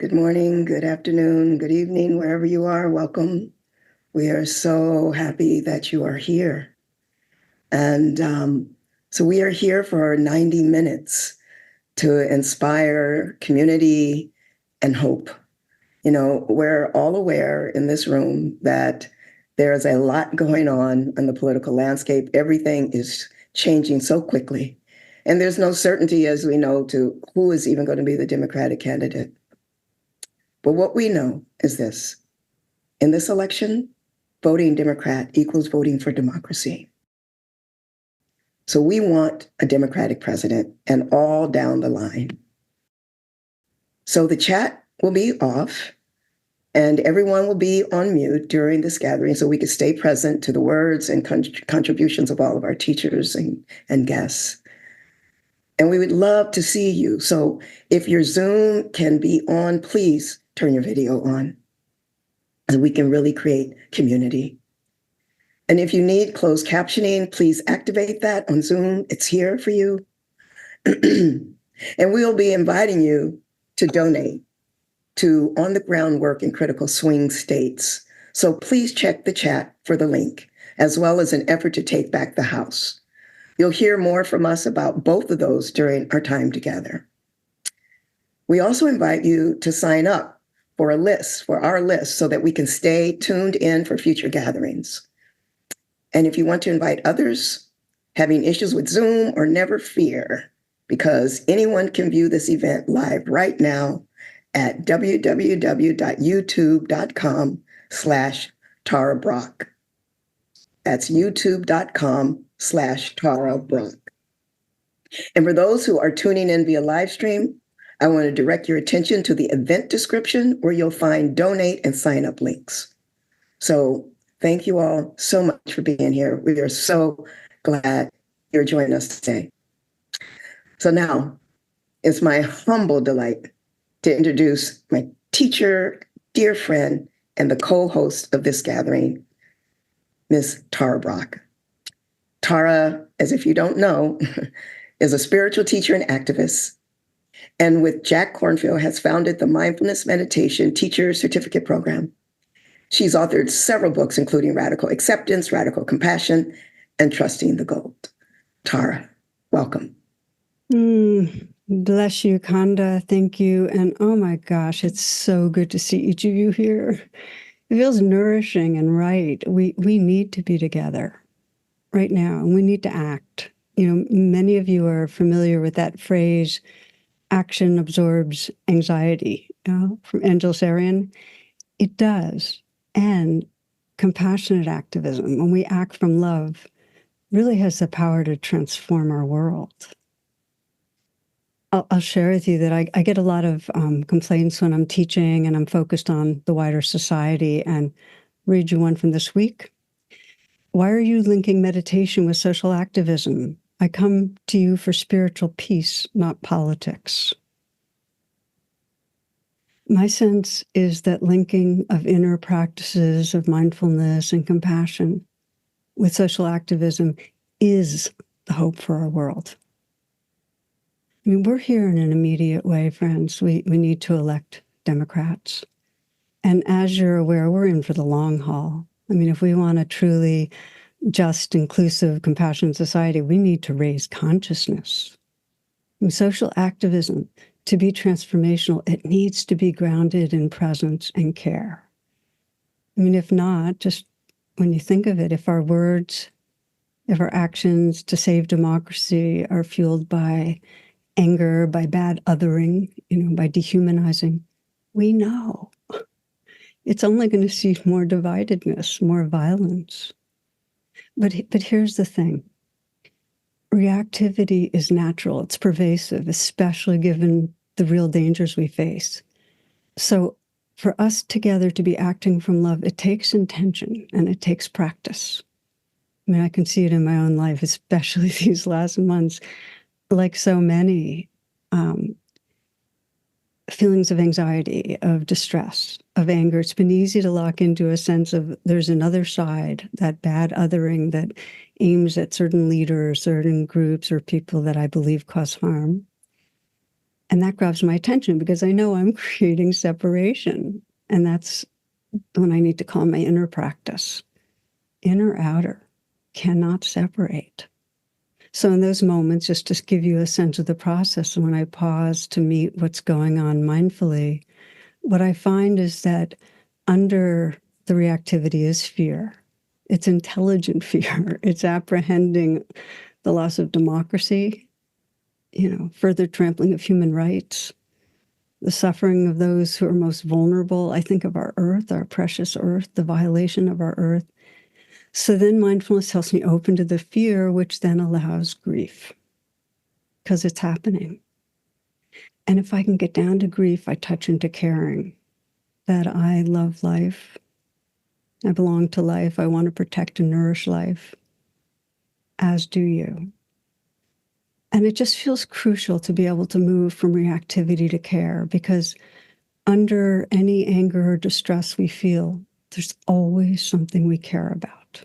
Good morning, good afternoon, good evening, wherever you are. Welcome. We are so happy that you are here. And so we are here for 90 minutes to inspire community and hope. You know, we're all aware in this room that there's a lot going on in the political landscape. Everything is changing so quickly. And there's no certainty, as we know, to who is even going to be the Democratic candidate. But what we know is this. In this election, voting Democrat equals voting for democracy. So we want a Democratic president and all down the line. So the chat will be off and everyone will be on mute during this gathering so we can stay present to the words and contributions of all of our teachers and guests. And we would love to see you. So if your Zoom can be on, please turn your video on so we can really create community. And if you need closed captioning, please activate that on Zoom. It's here for you. And we'll be inviting you to donate to on the ground work in critical swing states. So please check the chat for the link, as well as an effort to take back the House. You'll hear more from us about both of those during our time together. We also invite you to sign up for our list, so that we can stay tuned in for future gatherings. And if you want to invite others having issues with Zoom, or never fear, because anyone can view this event live right now at www.youtube.com/Tara Brach. That's youtube.com/Tara Brach. And for those who are tuning in via live stream, I want to direct your attention to the event description where you'll find donate and sign up links. So thank you all so much for being here. We are so glad you're joining us today. So now it's my humble delight to introduce my teacher, dear friend, and the co-host of this gathering, Ms. Tara Brach. Tara, as if you don't know, is a spiritual teacher and activist, and with Jack Kornfield has founded the Mindfulness Meditation Teacher Certificate Program. She's authored several books, including Radical Acceptance, Radical Compassion, and Trusting the Gold. Tara, welcome. Bless you, Konda. Thank you. And oh my gosh, it's so good to see each of you here. It feels nourishing and right. We need to be together right now, and we need to act. You know, many of you are familiar with that phrase, action absorbs anxiety, from Angel Sarian. It does. And compassionate activism, when we act from love, really has the power to transform our world. I'll share with you that I get a lot of complaints when I'm teaching and I'm focused on the wider society, and read you one from this week. Why are you linking meditation with social activism? I come to you for spiritual peace, not politics. My sense is that linking of inner practices of mindfulness and compassion with social activism is the hope for our world. I mean, we're here in an immediate way, friends. We need to elect Democrats. And as you're aware, we're in for the long haul. I mean, if we want a truly just, inclusive, compassionate society, we need to raise consciousness. And social activism, to be transformational, it needs to be grounded in presence and care. I mean, if not, just when you think of it, if our words, if our actions to save democracy are fueled by anger, by bad othering, by dehumanizing, we know it's only going to see more dividedness, more violence. But here's the thing. Reactivity is natural. It's pervasive, especially given the real dangers we face. So for us together to be acting from love, it takes intention and it takes practice. I mean, I can see it in my own life, especially these last months. Like so many, feelings of anxiety, of distress, of anger. It's been easy to lock into a sense of there's another side, that bad othering that aims at certain leaders, certain groups, or people that I believe cause harm. And that grabs my attention because I know I'm creating separation. And that's when I need to call my inner practice. Inner, outer, cannot separate. So in those moments, just to give you a sense of the process, when I pause to meet what's going on mindfully, what I find is that under the reactivity is fear. It's intelligent fear. It's apprehending the loss of democracy, further trampling of human rights, the suffering of those who are most vulnerable. I think of our earth, our precious earth, the violation of our earth. So then mindfulness helps me open to the fear, which then allows grief, because it's happening. And if I can get down to grief, I touch into caring, that I love life. I belong to life. I want to protect and nourish life, as do you. And it just feels crucial to be able to move from reactivity to care, because under any anger or distress we feel, there's always something we care about.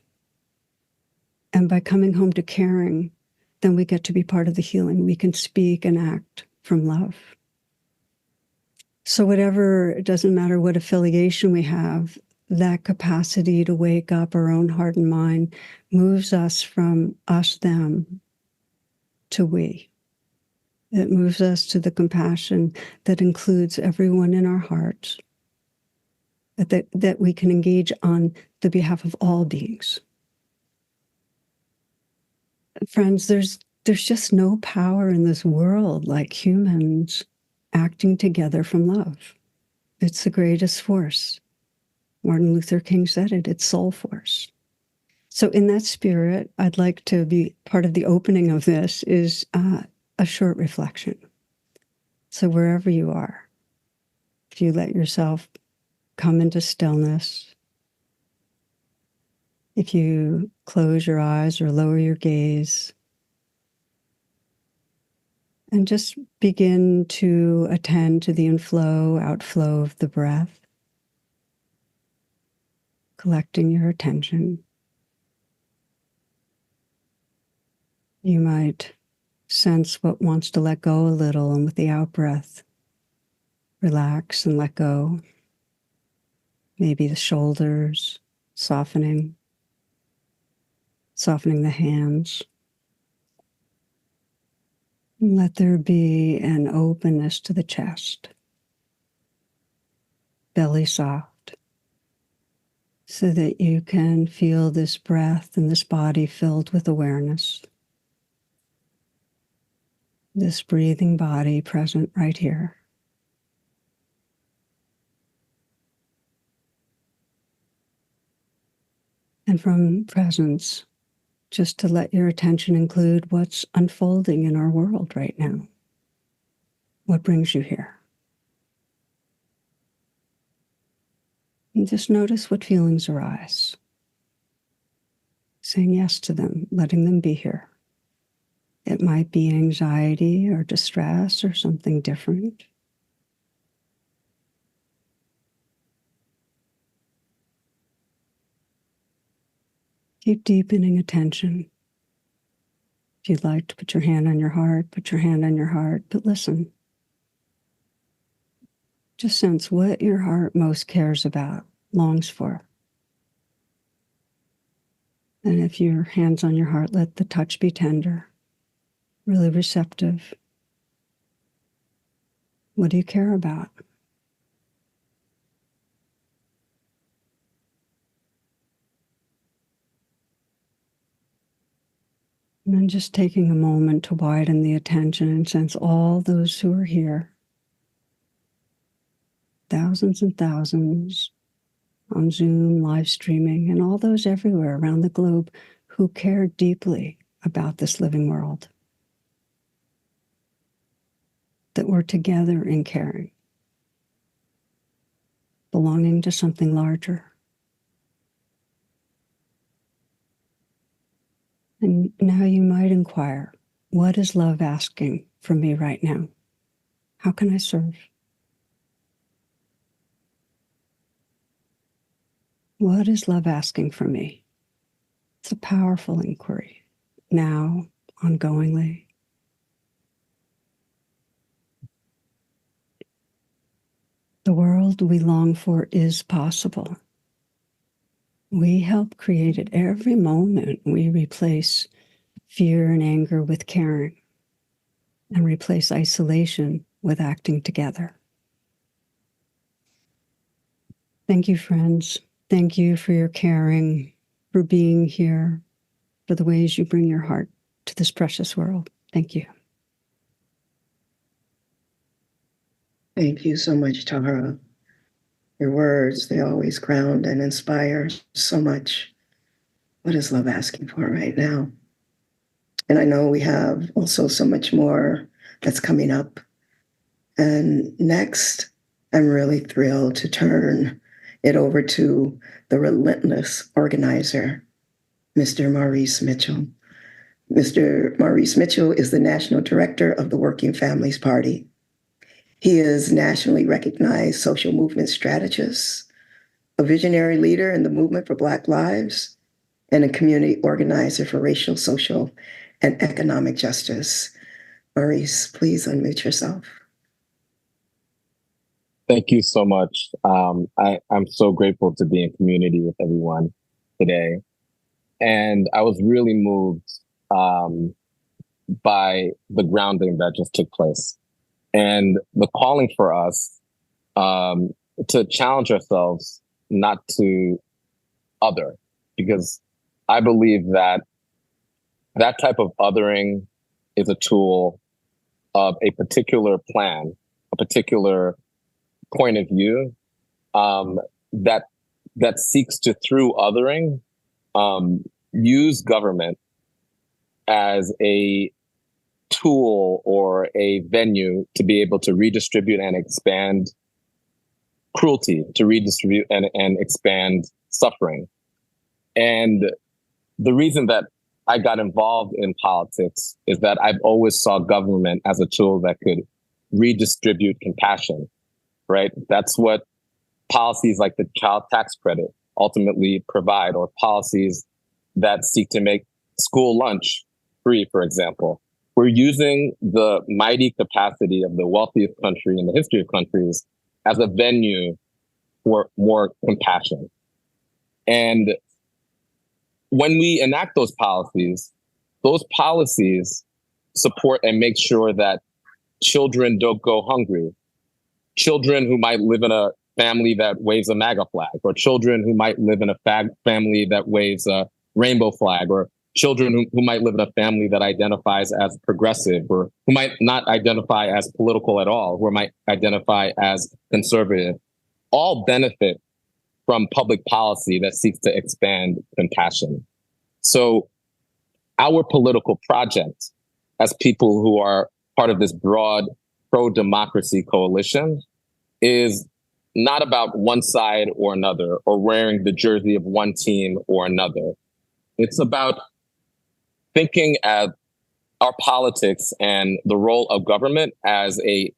And by coming home to caring, then we get to be part of the healing. We can speak and act from love. So whatever, it doesn't matter what affiliation we have, that capacity to wake up our own heart and mind moves us from us, them, to we. It moves us to the compassion that includes everyone in our hearts, that we can engage on the behalf of all beings. Friends, there's just no power in this world like humans acting together from love. It's the greatest force. Martin Luther King said it, it's soul force. So in that spirit, I'd like to be part of the opening of this is a short reflection. So wherever you are, if you let yourself come into stillness, if you close your eyes or lower your gaze, and just begin to attend to the inflow, outflow of the breath, collecting your attention. You might sense what wants to let go a little, and with the out-breath, relax and let go. Maybe the shoulders, softening the hands. And let there be an openness to the chest, belly soft, so that you can feel this breath and this body filled with awareness. This breathing body present right here. And from presence, just to let your attention include what's unfolding in our world right now. What brings you here? And just notice what feelings arise. Saying yes to them, letting them be here. It might be anxiety or distress or something different. Keep deepening attention. If you'd like to put your hand on your heart, put your hand on your heart, but listen. Just sense what your heart most cares about, longs for. And if your hand's on your heart, let the touch be tender, really receptive. What do you care about? And then just taking a moment to widen the attention and sense all those who are here, thousands and thousands on Zoom, live streaming, and all those everywhere around the globe who care deeply about this living world. That we're together in caring, belonging to something larger. And now you might inquire, what is love asking from me right now? How can I serve? What is love asking from me? It's a powerful inquiry, now, ongoingly. world we long for is possible. We help create it every moment. We replace fear and anger with caring, and replace isolation with acting together. Thank you, friends. Thank you for your caring, for being here, for the ways you bring your heart to this precious world. Thank you. Thank you so much, Tara. Your words, they always ground and inspire so much. What is love asking for right now? And I know we have also so much more that's coming up. And next, I'm really thrilled to turn it over to the relentless organizer, Mr. Maurice Mitchell. Mr. Maurice Mitchell is the National Director of the Working Families Party. He is nationally recognized social movement strategist, a visionary leader in the movement for Black lives, and a community organizer for racial, social, and economic justice. Maurice, please unmute yourself. Thank you so much. I'm so grateful to be in community with everyone today. And I was really moved by the grounding that just took place and the calling for us to challenge ourselves not to other, because I believe that that type of othering is a tool of a particular plan, a particular point of view that seeks to, through othering, use government as a tool or a venue to be able to redistribute and expand cruelty, to redistribute and expand suffering. And the reason that I got involved in politics is that I've always saw government as a tool that could redistribute compassion, right? That's what policies like the child tax credit ultimately provide, or policies that seek to make school lunch free, for example. We're using the mighty capacity of the wealthiest country in the history of countries as a venue for more compassion. And when we enact those policies support and make sure that children don't go hungry. Children who might live in a family that waves a MAGA flag, or children who might live in a family that waves a rainbow flag, or children who might live in a family that identifies as progressive, or who might not identify as political at all, who might identify as conservative, all benefit from public policy that seeks to expand compassion. So our political project, as people who are part of this broad pro-democracy coalition, is not about one side or another, or wearing the jersey of one team or another. It's about thinking at our politics and the role of government as a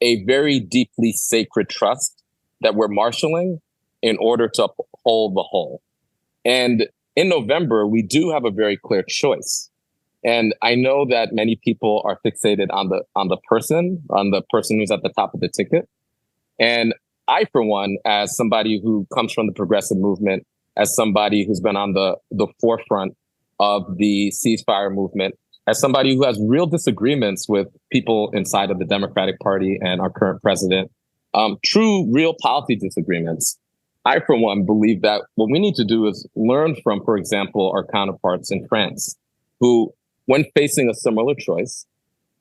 very deeply sacred trust that we're marshaling in order to uphold the whole. And in November, we do have a very clear choice. And I know that many people are fixated on the person who's at the top of the ticket. And I, for one, as somebody who comes from the progressive movement, as somebody who's been on the forefront of the ceasefire movement, as somebody who has real disagreements with people inside of the Democratic Party and our current president, true, real policy disagreements, I, for one, believe that what we need to do is learn from, for example, our counterparts in France, who, when facing a similar choice,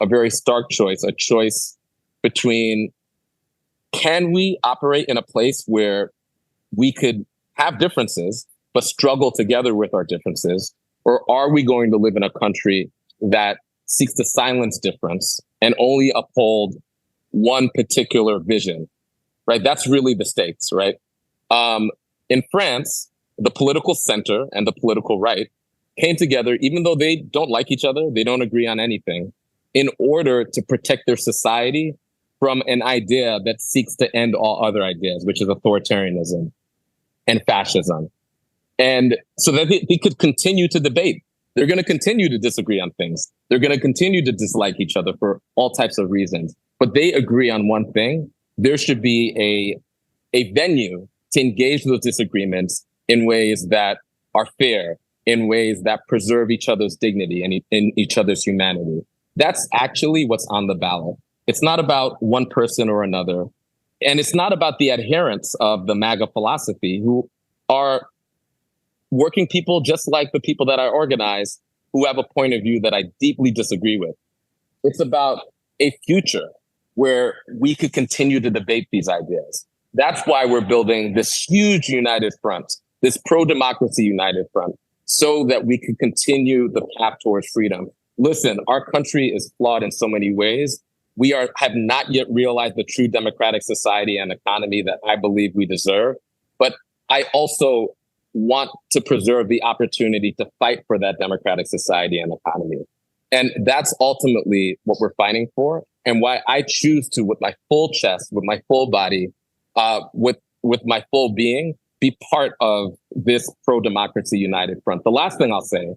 a very stark choice, a choice between, can we operate in a place where we could have differences, but struggle together with our differences? Or are we going to live in a country that seeks to silence difference and only uphold one particular vision, right? That's really the stakes, right? In France, the political center and the political right came together, even though they don't like each other, they don't agree on anything, in order to protect their society from an idea that seeks to end all other ideas, which is authoritarianism and fascism. And so that they could continue to debate. They're going to continue to disagree on things. They're going to continue to dislike each other for all types of reasons. but they agree on one thing. There should be a venue to engage those disagreements in ways that are fair, in ways that preserve each other's dignity and in each other's humanity. That's actually what's on the ballot. It's not about one person or another. And it's not about the adherents of the MAGA philosophy, who are working people just like the people that I organize, who have a point of view that I deeply disagree with. It's about a future where we could continue to debate these ideas. That's why we're building this huge united front, this pro-democracy united front, so that we can continue the path towards freedom. Listen, our country is flawed in so many ways. We have not yet realized the true democratic society and economy that I believe we deserve. But I also want to preserve the opportunity to fight for that democratic society and economy. And that's ultimately what we're fighting for, and why I choose to, with my full chest, with my full body, with my full being, be part of this pro-democracy united front. The last thing I'll say,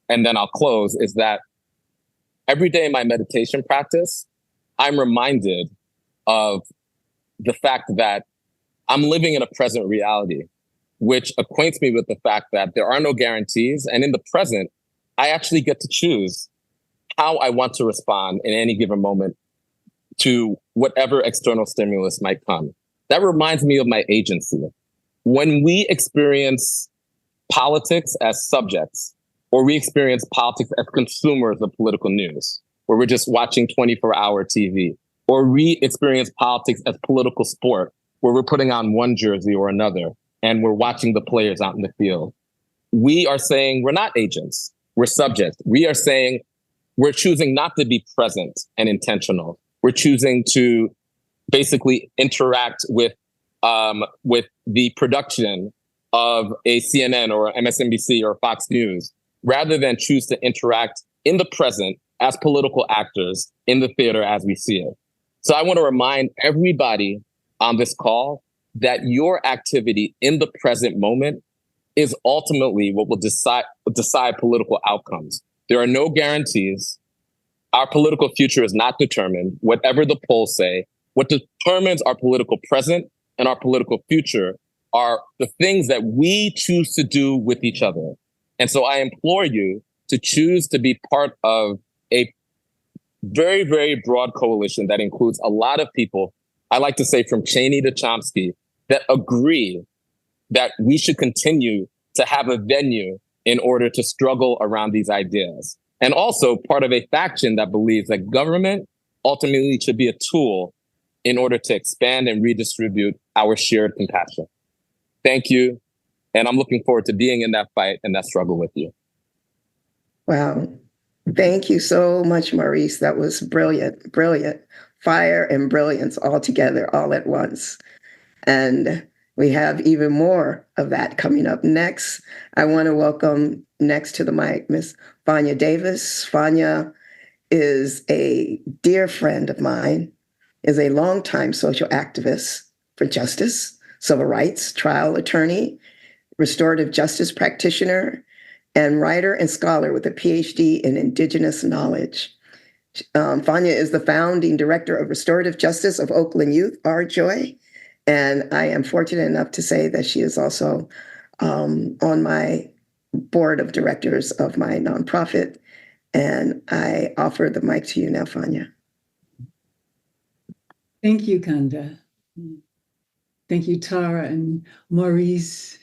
and then I'll close, is that every day in my meditation practice, I'm reminded of the fact that I'm living in a present reality, which acquaints me with the fact that there are no guarantees. And in the present, I actually get to choose how I want to respond in any given moment to whatever external stimulus might come. That reminds me of my agency. When we experience politics as subjects, or we experience politics as consumers of political news, where we're just watching 24-hour TV, or we experience politics as political sport, where we're putting on one jersey or another, and we're watching the players out in the field. We are saying we're not agents, we're subjects. We are saying we're choosing not to be present and intentional. We're choosing to basically interact with the production of a CNN or MSNBC or Fox News, rather than choose to interact in the present as political actors in the theater as we see it. So I want to remind everybody on this call that your activity in the present moment is ultimately what will decide political outcomes. There are no guarantees. Our political future is not determined, whatever the polls say. What determines our political present and our political future are the things that we choose to do with each other. And so I implore you to choose to be part of a very, very broad coalition that includes a lot of people, I like to say from Cheney to Chomsky, that agree that we should continue to have a venue in order to struggle around these ideas. And also part of a faction that believes that government ultimately should be a tool in order to expand and redistribute our shared compassion. Thank you. And I'm looking forward to being in that fight and that struggle with you. Wow. Thank you so much, Maurice. That was brilliant, brilliant. Fire and brilliance all together, all at once. And we have even more of that coming up next. I want to welcome next to the mic, Miss Fania Davis. Fania is a dear friend of mine, is a longtime social activist for justice, civil rights, trial attorney, restorative justice practitioner, and writer and scholar with a PhD in Indigenous knowledge. Fania is the founding director of Restorative Justice of Oakland Youth, our joy. And I am fortunate enough to say that she is also on my board of directors of my nonprofit. And I offer the mic to you now, Fania. Thank you, Konda. Thank you, Tara and Maurice,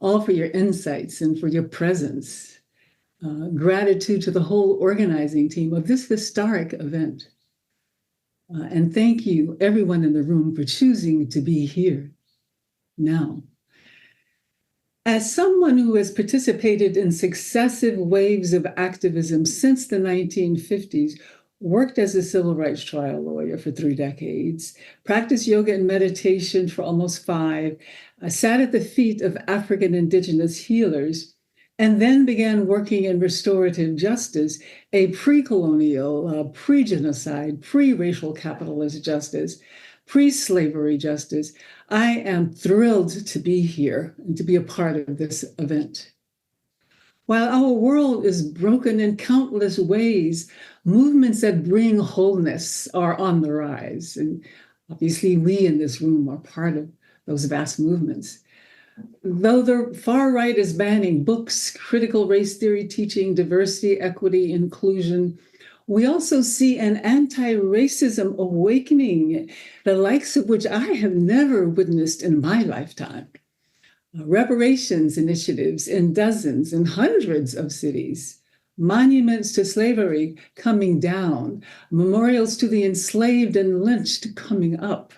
all for your insights and for your presence. Gratitude to the whole organizing team of this historic event. And thank you, everyone in the room, for choosing to be here now. As someone who has participated in successive waves of activism since the 1950s, worked as a civil rights trial lawyer for 3 decades, practiced yoga and meditation for almost 5, sat at the feet of African Indigenous healers, and then began working in restorative justice, a pre-colonial, pre-genocide, pre-racial capitalist justice, pre-slavery justice. I am thrilled to be here and to be a part of this event. While our world is broken in countless ways, movements that bring wholeness are on the rise. And obviously, we in this room are part of those vast movements. Though the far right is banning books, critical race theory teaching, diversity, equity, inclusion, we also see an anti-racism awakening, the likes of which I have never witnessed in my lifetime. Reparations initiatives in dozens and hundreds of cities, monuments to slavery coming down, memorials to the enslaved and lynched coming up,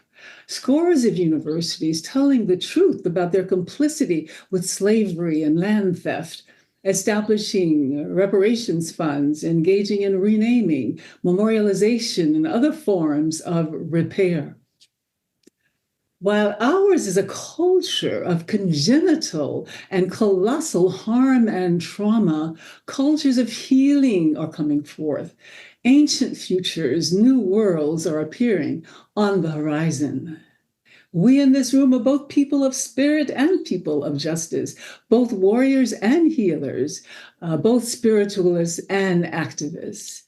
scores of universities telling the truth about their complicity with slavery and land theft, establishing reparations funds, engaging in renaming, memorialization, and other forms of repair. While ours is a culture of congenital and colossal harm and trauma, cultures of healing are coming forth. Ancient futures, new worlds are appearing on the horizon. We in this room are both people of spirit and people of justice, both warriors and healers, both spiritualists and activists.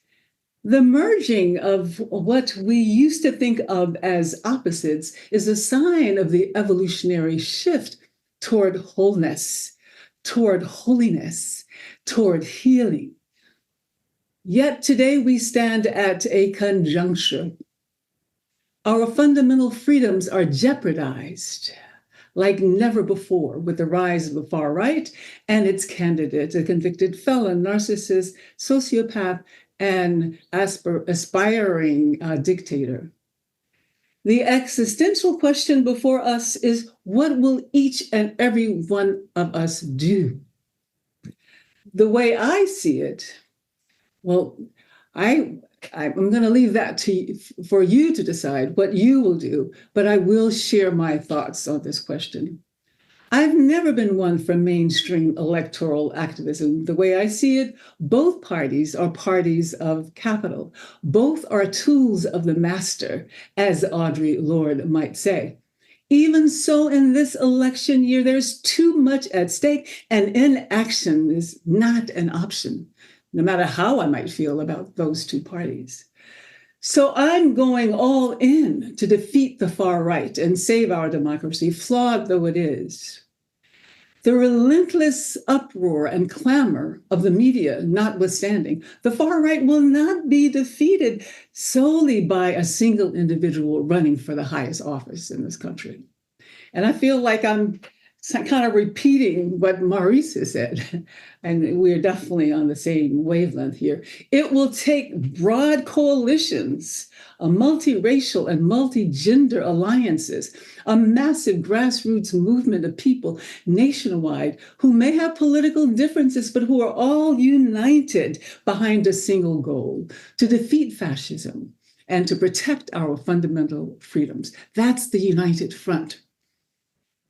The merging of what we used to think of as opposites is a sign of the evolutionary shift toward wholeness, toward holiness, toward healing. Yet today we stand at a conjuncture. Our fundamental freedoms are jeopardized like never before with the rise of the far right and its candidate, a convicted felon, narcissist, sociopath, and aspiring dictator. The existential question before us is, what will each and every one of us do? The way I see it, well, I'm going to leave that to you, for you to decide what you will do, but I will share my thoughts on this question. I've never been one for mainstream electoral activism. The way I see it, both parties are parties of capital. Both are tools of the master, as Audre Lorde might say. Even so, in this election year, there's too much at stake, and inaction is not an option, no matter how I might feel about those two parties. So I'm going all in to defeat the far right and save our democracy, flawed though it is. The relentless uproar and clamor of the media notwithstanding, the far right will not be defeated solely by a single individual running for the highest office in this country. And I feel like I'm kind of repeating what Maurice has said, and we're definitely on the same wavelength here. It will take broad coalitions, a multiracial and multi-gender alliances, a massive grassroots movement of people nationwide who may have political differences, but who are all united behind a single goal: to defeat fascism and to protect our fundamental freedoms. That's the united front.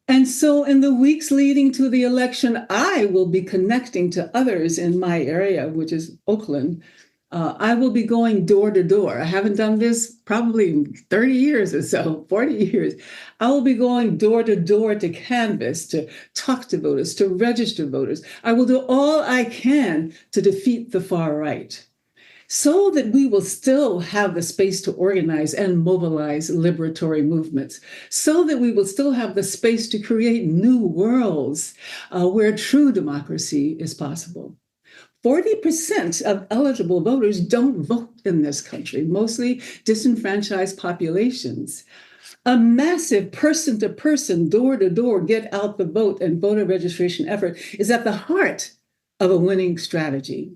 And so in the weeks leading to the election, I will be connecting to others in my area, which is Oakland. I will be going door to door. I haven't done this probably in 30 years or so, 40 years. I will be going door to door to canvass, to talk to voters, to register voters. I will do all I can to defeat the far right, so that we will still have the space to organize and mobilize liberatory movements, so that we will still have the space to create new worlds where true democracy is possible. 40% of eligible voters don't vote in this country, mostly disenfranchised populations. A massive person-to-person, door-to-door, get out the vote and voter registration effort is at the heart of a winning strategy.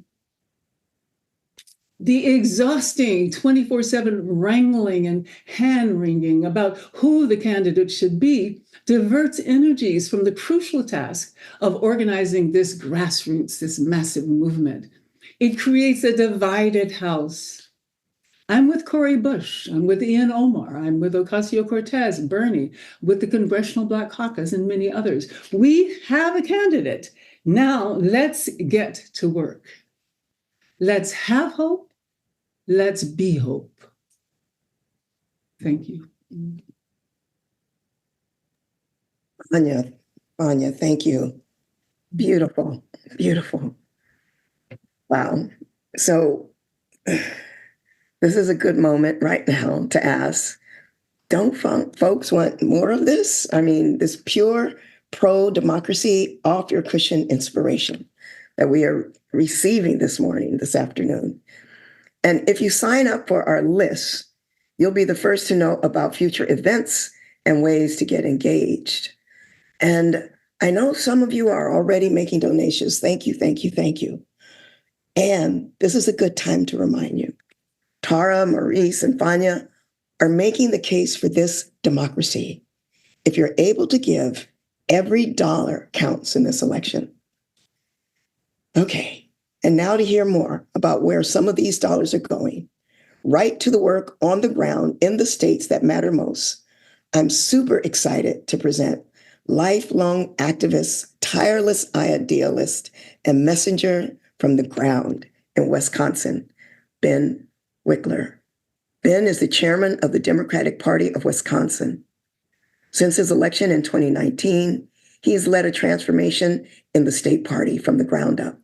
The exhausting 24/7 wrangling and hand-wringing about who the candidate should be diverts energies from the crucial task of organizing this grassroots, this massive movement. It creates a divided house. I'm with Cori Bush, I'm with Ian Omar, I'm with Ocasio-Cortez, Bernie, with the Congressional Black Caucus, and many others. We have a candidate. Now let's get to work. Let's have hope. Let's be hope. Thank you. Fania, thank you. Beautiful, beautiful. Wow. So this is a good moment right now to ask, don't folks want more of this? I mean, this pure pro-democracy off your cushion inspiration that we are receiving this afternoon. And if you sign up for our list, you'll be the first to know about future events and ways to get engaged. And I know some of you are already making donations. Thank you, thank you, thank you. And this is a good time to remind you, Tara, Maurice, and Fania are making the case for this democracy. If you're able to give, every dollar counts in this election. Okay, and now to hear more about where some of these dollars are going, right to the work on the ground in the states that matter most, I'm super excited to present lifelong activist, tireless idealist, and messenger from the ground in Wisconsin, Ben Wickler. Ben is the chairman of the Democratic Party of Wisconsin. Since his election in 2019, he has led a transformation in the state party from the ground up.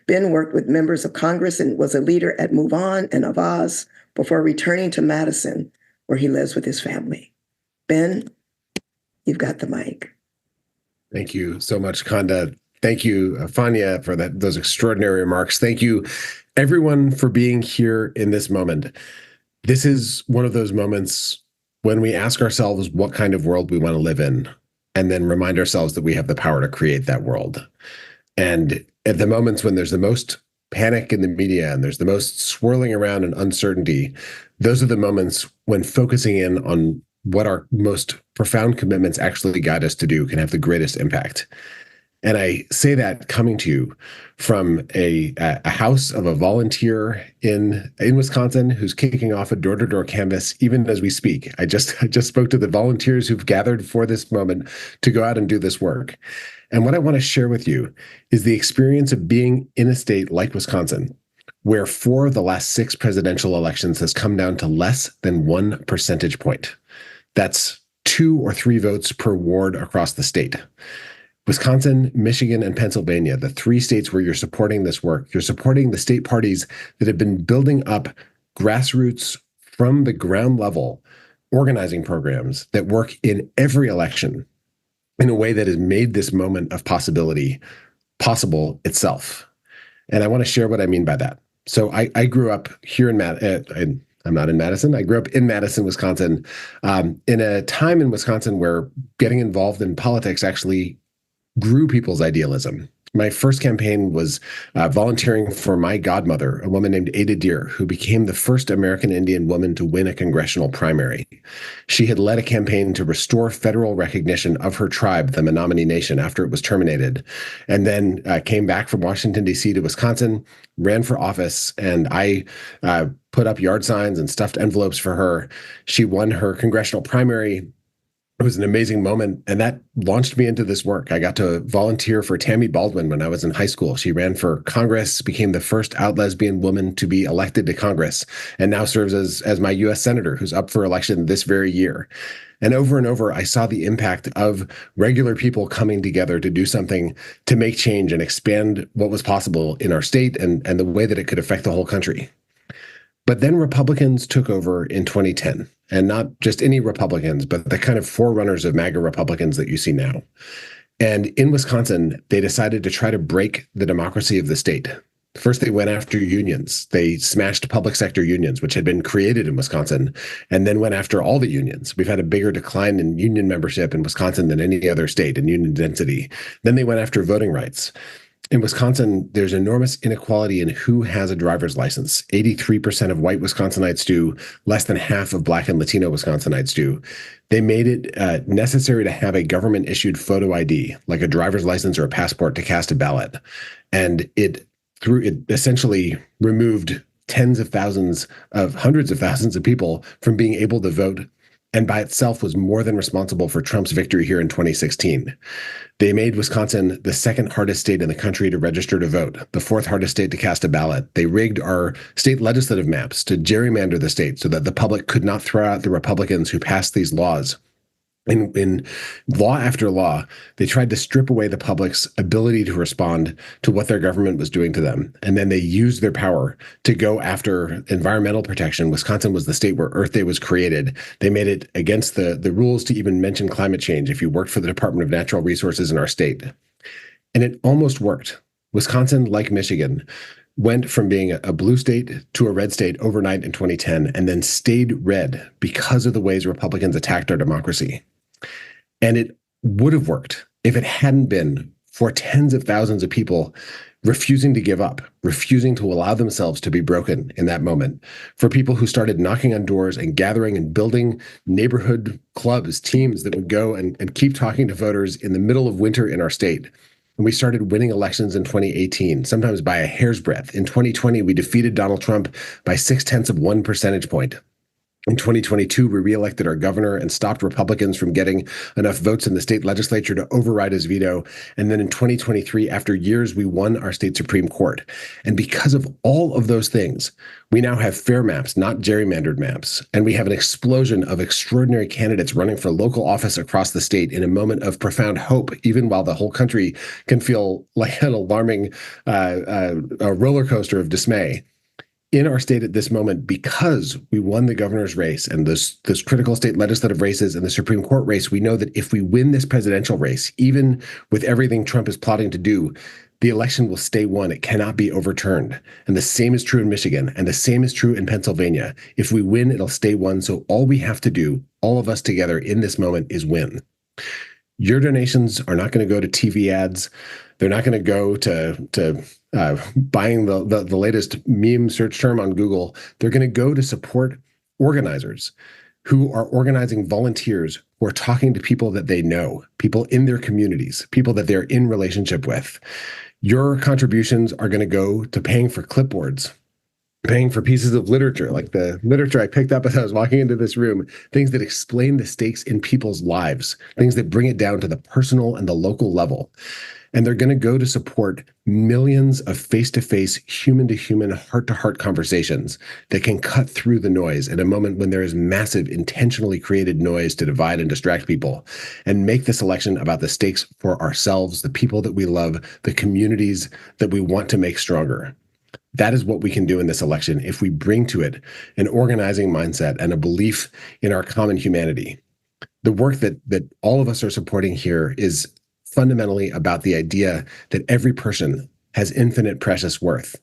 Ben worked with members of Congress and was a leader at Move On and Avaz before returning to Madison, where he lives with his family. Ben, you've got the mic. Thank you so much, Konda. Thank you, Fania, for those extraordinary remarks. Thank you, everyone, for being here in this moment. This is one of those moments when we ask ourselves what kind of world we want to live in, and then remind ourselves that we have the power to create that world. And at the moments when there's the most panic in the media and there's the most swirling around and uncertainty, those are the moments when focusing in on what our most profound commitments actually guide us to do can have the greatest impact. And I say that coming to you from a house of a volunteer in Wisconsin who's kicking off a door-to-door canvass even as we speak. I just spoke to the volunteers who've gathered for this moment to go out and do this work. And what I want to share with you is the experience of being in a state like Wisconsin, where 4 of the last 6 presidential elections has come down to less than 1 percentage point. That's 2 or 3 votes per ward across the state. Wisconsin, Michigan, and Pennsylvania, the 3 states where you're supporting this work, you're supporting the state parties that have been building up grassroots from the ground level organizing programs that work in every election in a way that has made this moment of possibility possible itself. And I want to share what I mean by that. So I grew up here in Madison. I'm not in Madison. I grew up in Madison, Wisconsin, in a time in Wisconsin where getting involved in politics actually grew people's idealism. My first campaign was volunteering for my godmother, a woman named Ada Deer, who became the first American Indian woman to win a congressional primary. She had led a campaign to restore federal recognition of her tribe, the Menominee Nation, after it was terminated, and then came back from Washington, D.C. to Wisconsin, ran for office, and I put up yard signs and stuffed envelopes for her. She won her congressional primary. It was an amazing moment, and that launched me into this work. I got to volunteer for Tammy Baldwin when I was in high school. She ran for Congress, became the first out lesbian woman to be elected to Congress, and now serves as my U.S. Senator, who's up for election this very year. And over, I saw the impact of regular people coming together to do something to make change and expand what was possible in our state and the way that it could affect the whole country. But then Republicans took over in 2010, and not just any Republicans, but the kind of forerunners of MAGA Republicans that you see now. And in Wisconsin, they decided to try to break the democracy of the state. First, they went after unions. They smashed public sector unions, which had been created in Wisconsin, and then went after all the unions. We've had a bigger decline in union membership in Wisconsin than any other state in union density. Then they went after voting rights. In Wisconsin, there's enormous inequality in who has a driver's license. 83% of white Wisconsinites do, less than half of Black and Latino Wisconsinites do. They made it necessary to have a government-issued photo ID, like a driver's license or a passport, to cast a ballot. And it essentially removed hundreds of thousands of people from being able to vote, and by itself was more than responsible for Trump's victory here in 2016. They made Wisconsin the 2nd hardest state in the country to register to vote, the 4th hardest state to cast a ballot. They rigged our state legislative maps to gerrymander the state so that the public could not throw out the Republicans who passed these laws. In law after law, they tried to strip away the public's ability to respond to what their government was doing to them. And then they used their power to go after environmental protection. Wisconsin was the state where Earth Day was created. They made it against the rules to even mention climate change if you worked for the Department of Natural Resources in our state. And it almost worked. Wisconsin, like Michigan, went from being a blue state to a red state overnight in 2010, and then stayed red because of the ways Republicans attacked our democracy. And it would have worked if it hadn't been for tens of thousands of people refusing to give up, refusing to allow themselves to be broken in that moment, for people who started knocking on doors and gathering and building neighborhood clubs, teams that would go and keep talking to voters in the middle of winter in our state. And we started winning elections in 2018, sometimes by a hair's breadth. In 2020, we defeated Donald Trump by 0.6 percentage point. In 2022, we reelected our governor and stopped Republicans from getting enough votes in the state legislature to override his veto. And then in 2023, after years, we won our state Supreme Court. And because of all of those things, we now have fair maps, not gerrymandered maps. And we have an explosion of extraordinary candidates running for local office across the state in a moment of profound hope, even while the whole country can feel like an alarming roller coaster of dismay. In our state at this moment, because we won the governor's race and this critical state legislative races and the Supreme Court race, we know that if we win this presidential race, even with everything Trump is plotting to do, the election will stay won. It cannot be overturned. And the same is true in Michigan, and the same is true in Pennsylvania. If we win, it'll stay won. So all we have to do, all of us together in this moment, is win. Your donations are not going to go to TV ads. They're not going to go to buying the latest meme search term on Google. They're going to go to support organizers who are organizing volunteers who are talking to people that they know, people in their communities, people that they're in relationship with. Your contributions are going to go to paying for clipboards, paying for pieces of literature, like the literature I picked up as I was walking into this room, things that explain the stakes in people's lives, things that bring it down to the personal and the local level. And they're going to go to support millions of face-to-face, human-to-human, heart-to-heart conversations that can cut through the noise at a moment when there is massive, intentionally created noise to divide and distract people, and make this election about the stakes for ourselves, the people that we love, the communities that we want to make stronger. That is what we can do in this election if we bring to it an organizing mindset and a belief in our common humanity. The work that all of us are supporting here is fundamentally about the idea that every person has infinite precious worth,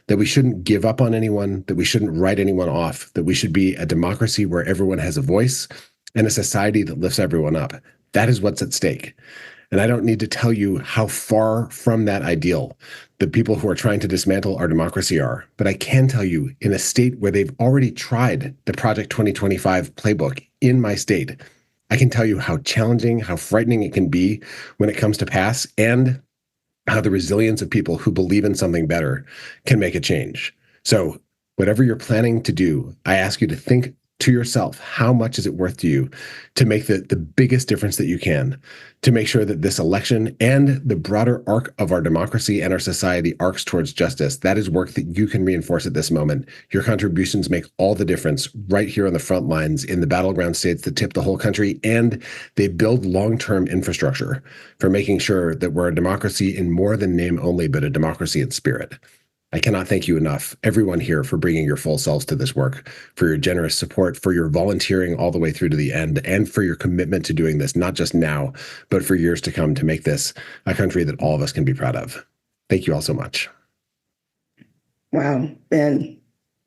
that we shouldn't give up on anyone, that we shouldn't write anyone off, that we should be a democracy where everyone has a voice and a society that lifts everyone up. That is what's at stake. And I don't need to tell you how far from that ideal the people who are trying to dismantle our democracy are. But I can tell you, in a state where they've already tried the Project 2025 playbook in my state, I can tell you how challenging, how frightening it can be when it comes to pass, and how the resilience of people who believe in something better can make a change. So whatever you're planning to do, I ask you to think to yourself, how much is it worth to you to make the biggest difference that you can, to make sure that this election and the broader arc of our democracy and our society arcs towards justice? That is work that you can reinforce at this moment. Your contributions make all the difference right here on the front lines in the battleground states that tip the whole country, and they build long-term infrastructure for making sure that we're a democracy in more than name only, but a democracy in spirit. I cannot thank you enough, everyone here, for bringing your full selves to this work, for your generous support, for your volunteering all the way through to the end, and for your commitment to doing this, not just now, but for years to come, to make this a country that all of us can be proud of. Thank you all so much. Wow, Ben,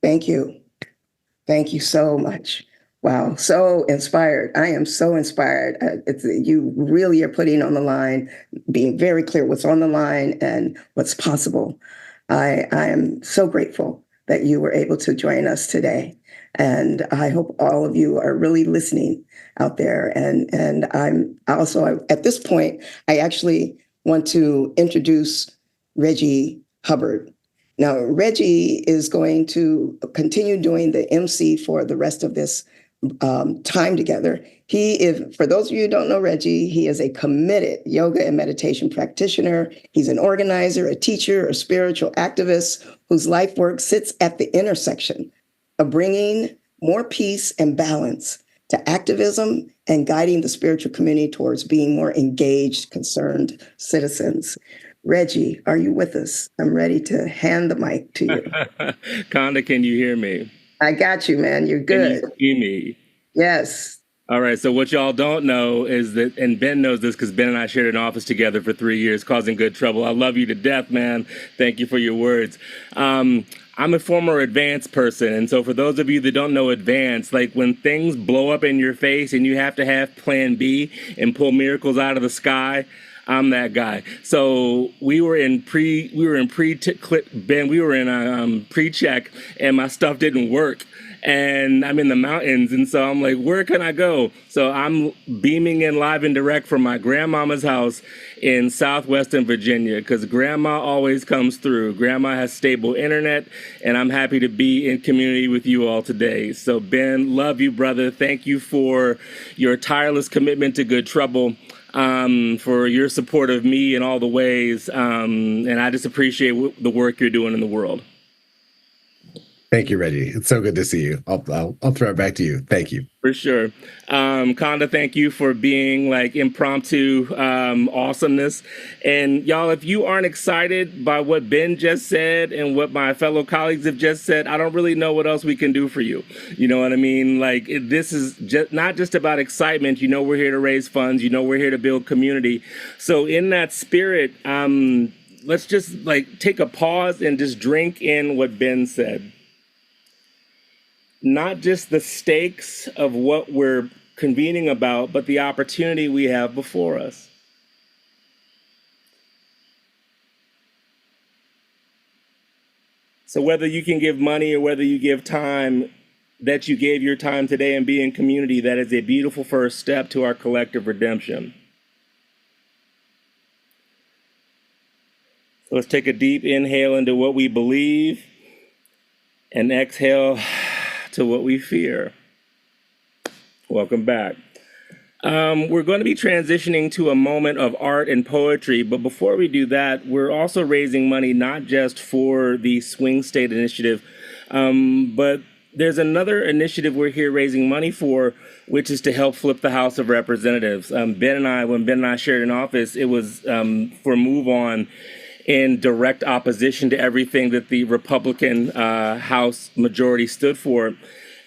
thank you. Thank you so much. Wow, so inspired. I am so inspired. You really are putting on the line, being very clear what's on the line and what's possible. I am so grateful that you were able to join us today. And I hope all of you are really listening out there. And I'm also, at this point, I actually want to introduce Reggie Hubbard. Now, Reggie is going to continue doing the MC for the rest of this time together. He is, for those of you who don't know Reggie, he is a committed yoga and meditation practitioner. He's an organizer, a teacher, a spiritual activist whose life work sits at the intersection of bringing more peace and balance to activism and guiding the spiritual community towards being more engaged, concerned citizens. Reggie, are you with us? I'm ready to hand the mic to you. Konda, can you hear me? I got you, man. You're good. Can you see me? Yes. All right. So what y'all don't know is that, and Ben knows this because Ben and I shared an office together for 3 years, causing good trouble. I love you to death, man. Thank you for your words. I'm a former advanced person. And so for those of you that don't know advanced, like when things blow up in your face and you have to have plan B and pull miracles out of the sky, I'm that guy. So we were in pre-check, and my stuff didn't work. And I'm in the mountains, and so I'm like, where can I go? So I'm beaming in live and direct from my grandmama's house in southwestern Virginia, because grandma always comes through. Grandma has stable internet, and I'm happy to be in community with you all today. So Ben, love you, brother. Thank you for your tireless commitment to Good Trouble, for your support of me in all the ways, and I just appreciate the work you're doing in the world. Thank you, Reggie. It's so good to see you. I'll throw it back to you. Thank you. For sure. Konda, thank you for being like impromptu awesomeness. And y'all, if you aren't excited by what Ben just said and what my fellow colleagues have just said, I don't really know what else we can do for you. You know what I mean? Like, this is just not just about excitement. You know, we're here to raise funds. You know, we're here to build community. So in that spirit, let's just like take a pause and just drink in what Ben said. Not just the stakes of what we're convening about, but the opportunity we have before us. So whether you can give money or whether you give time, that you gave your time today and be in community, that is a beautiful first step to our collective redemption. So let's take a deep inhale into what we believe and exhale to what we fear. Welcome back. We're going to be transitioning to a moment of art and poetry, but before we do that, we're also raising money not just for the Swing State Initiative, but there's another initiative we're here raising money for, which is to help flip the House of Representatives. When Ben and I shared an office, it was for Move On, in direct opposition to everything that the Republican House majority stood for.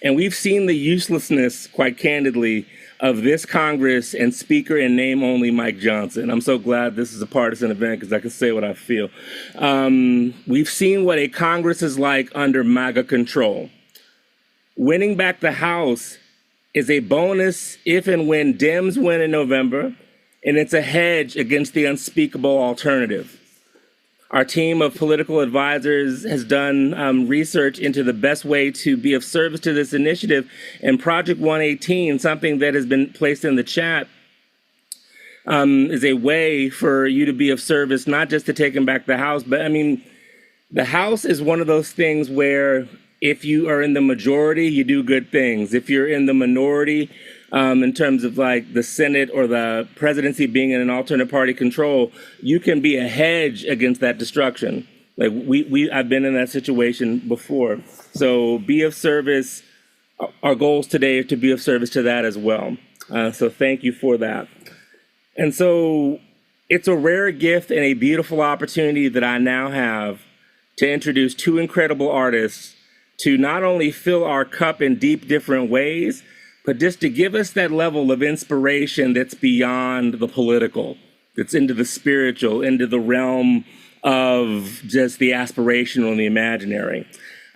And we've seen the uselessness, quite candidly, of this Congress and Speaker in name only Mike Johnson. I'm so glad this is a partisan event because I can say what I feel. We've seen what a Congress is like under MAGA control. Winning back the House is a bonus if and when Dems win in November, and it's a hedge against the unspeakable alternative. Our team of political advisors has done research into the best way to be of service to this initiative. And Project 118, something that has been placed in the chat, is a way for you to be of service, not just to taking back the House, but I mean, the House is one of those things where if you are in the majority, you do good things. If you're in the minority, in terms of like the Senate or the presidency being in an alternate party control, you can be a hedge against that destruction. Like I've been in that situation before. So be of service. Our goals today are to be of service to that as well. So thank you for that. And so it's a rare gift and a beautiful opportunity that I now have to introduce two incredible artists to not only fill our cup in deep, different ways, but just to give us that level of inspiration that's beyond the political, that's into the spiritual, into the realm of just the aspirational and the imaginary.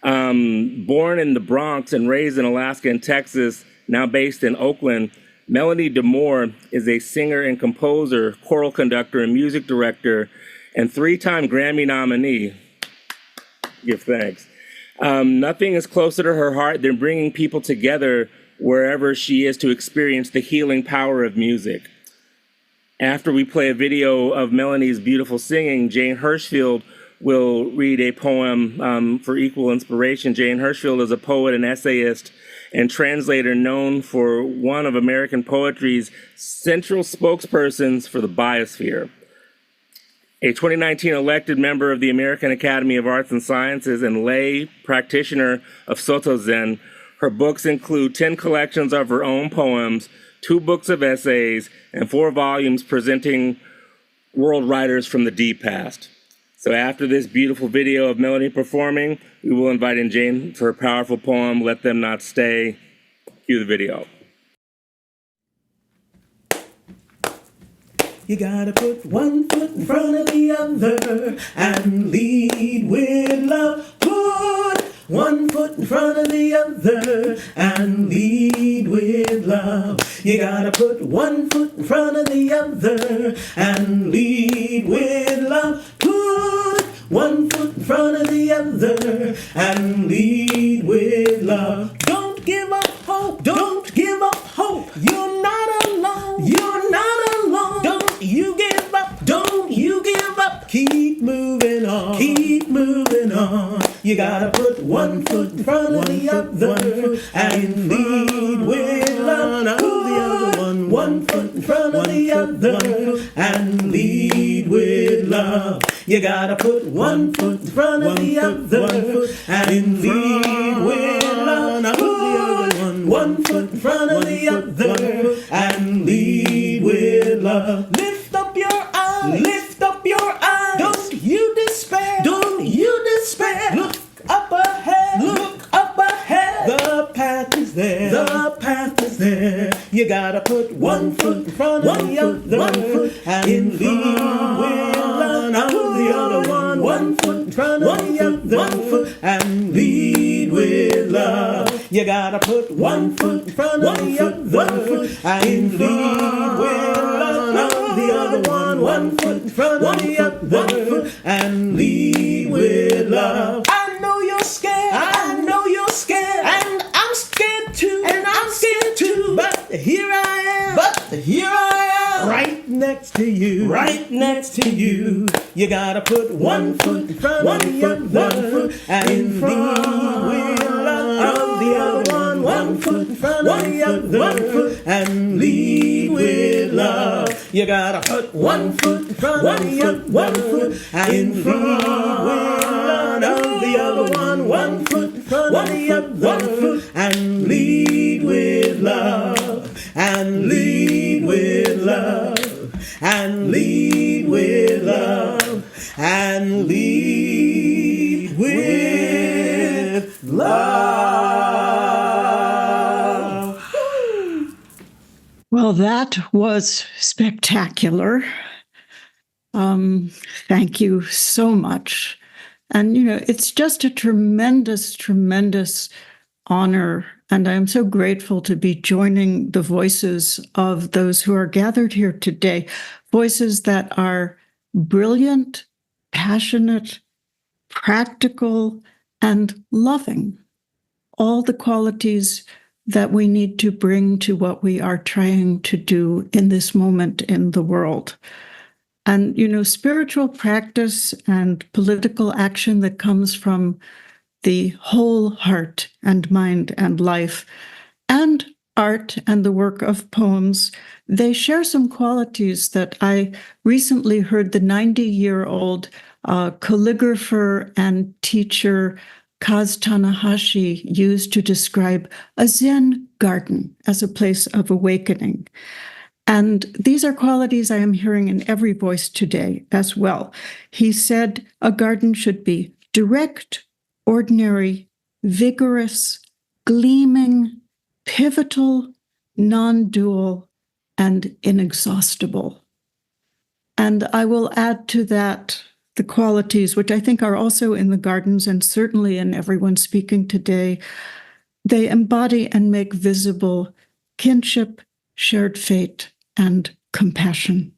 Born in the Bronx and raised in Alaska and Texas, now based in Oakland, Melanie DeMore is a singer and composer, choral conductor, and music director, and 3-time Grammy nominee. Give thanks. Nothing is closer to her heart than bringing people together wherever she is to experience the healing power of music. After we play a video of Melanie's beautiful singing, Jane Hirshfield will read a poem for equal inspiration. Jane Hirshfield is a poet and essayist and translator known for one of American poetry's central spokespersons for the biosphere. A 2019 elected member of the American Academy of Arts and Sciences and lay practitioner of Soto Zen, her books include 10 collections of her own poems, 2 books of essays, and 4 volumes presenting world writers from the deep past. So after this beautiful video of Melanie performing, we will invite in Jane for her powerful poem, Let Them Not Stay. Cue the video. You gotta put one foot in front of the other and lead with love. Put one foot in front of the other and lead with love. You gotta put one foot in front of the other and lead with love. Put one foot in front of the other and lead with love. Don't give up hope. Don't give up hope. You're not alone. You're not alone. Don't you give up. Don't you give up. Keep moving on. Keep moving on. You gotta put one foot in front of the other and lead with love. Put one foot in front of the other and lead with love. You gotta put one foot in front of the other and lead with love. Put one foot in front of the other and lead with love. Lift up your eyes. Lift up your eyes. Don't you despair. Don't you despair. Look up ahead. Look up ahead. The path is there. The path is there. You gotta put one foot in front of the other and lead with love. The other one foot in front of the other and lead with love. You gotta put one foot in front of the other and lead with love. The other one foot in front of the other and lead with love. I know you're scared. I know you're scared. And I'm scared too. And I'm scared too. But here I am. But here I am. Right next to you. Right next to you. You gotta put one foot in front of the other and lead with love. The other one foot in front of the other and lead with love. You gotta put one foot in front of the other and lead with love. The other one foot in front of the other and lead with love. And lead with love. And lead with love. And lead with love. Well, that was spectacular. Thank you so much. And, it's just a tremendous, tremendous honor. And I'm so grateful to be joining the voices of those who are gathered here today, voices that are brilliant, passionate, practical, and loving. All the qualities that we need to bring to what we are trying to do in this moment in the world. And, spiritual practice and political action that comes from the whole heart and mind and life, and art and the work of poems, they share some qualities that I recently heard the 90-year-old calligrapher and teacher Kaz Tanahashi used to describe a Zen garden as a place of awakening. And these are qualities I am hearing in every voice today as well. He said a garden should be direct, ordinary, vigorous, gleaming, pivotal, non-dual, and inexhaustible. And I will add to that the qualities, which I think are also in the gardens and certainly in everyone speaking today. They embody and make visible kinship, shared fate, and compassion.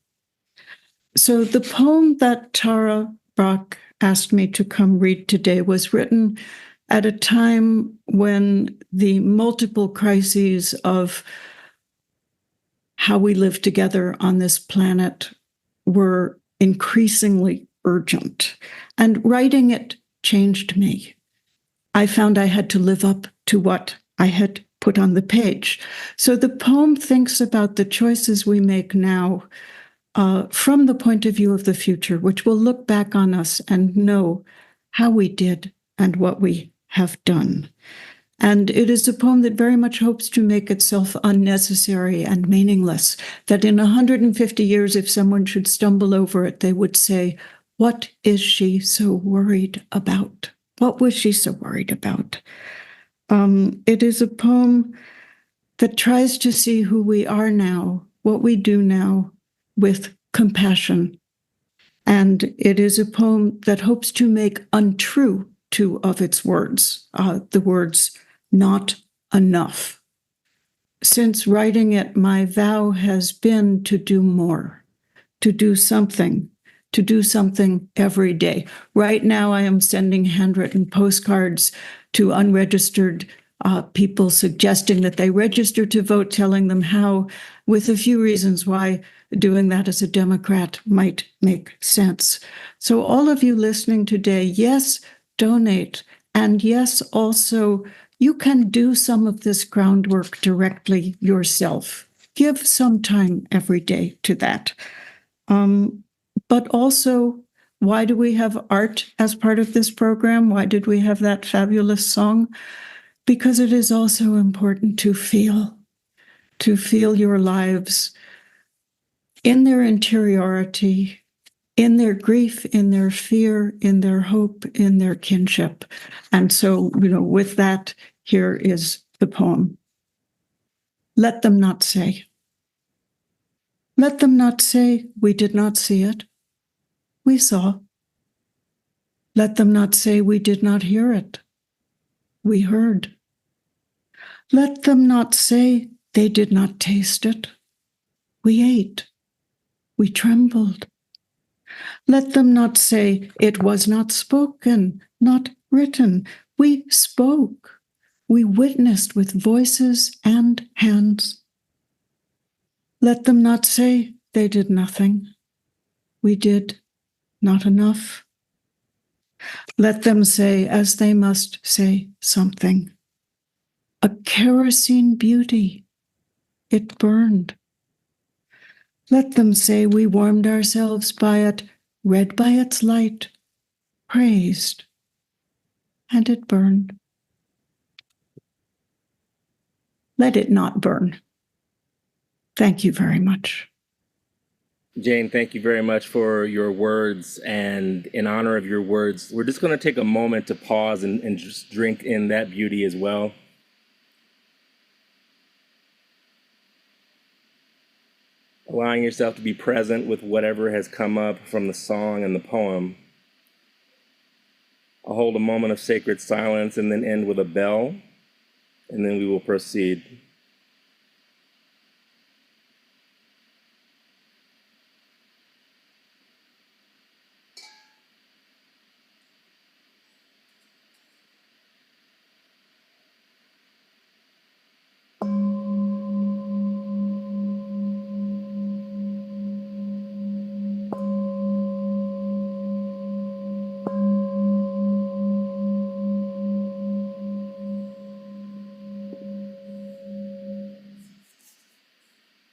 So the poem that Tara Brach asked me to come read today was written at a time when the multiple crises of how we live together on this planet were increasingly urgent. And writing it changed me. I found I had to live up to what I had put on the page. So the poem thinks about the choices we make now from the point of view of the future, which will look back on us and know how we did and what we have done. And it is a poem that very much hopes to make itself unnecessary and meaningless, that in 150 years, if someone should stumble over it, they would say, what is she so worried about? What was she so worried about? It is a poem that tries to see who we are now, what we do now, with compassion. And it is a poem that hopes to make untrue two of its words, the words not enough. Since writing it, my vow has been to do more, to do something every day. Right now, I am sending handwritten postcards to unregistered people, suggesting that they register to vote, telling them how, with a few reasons why doing that as a Democrat might make sense. So all of you listening today, yes, donate. And yes, also, you can do some of this groundwork directly yourself. Give some time every day to that. But also, why do we have art as part of this program? Why did we have that fabulous song? Because it is also important to feel your lives in their interiority, in their grief, in their fear, in their hope, in their kinship. And so, with that, here is the poem. Let them not say. Let them not say, we did not see it. We saw. Let them not say, we did not hear it. We heard. Let them not say, they did not taste it. We ate. We trembled. Let them not say, it was not spoken, not written. We spoke. We witnessed with voices and hands. Let them not say, they did nothing. We did not enough. Let them say, as they must say, something. A kerosene beauty. It burned. Let them say we warmed ourselves by it, read by its light, praised, and it burned. Let it not burn. Thank you very much. Jane, thank you very much for your words. And in honor of your words, we're just going to take a moment to pause and just drink in that beauty as well. Allowing yourself to be present with whatever has come up from the song and the poem. I'll hold a moment of sacred silence and then end with a bell, and then we will proceed.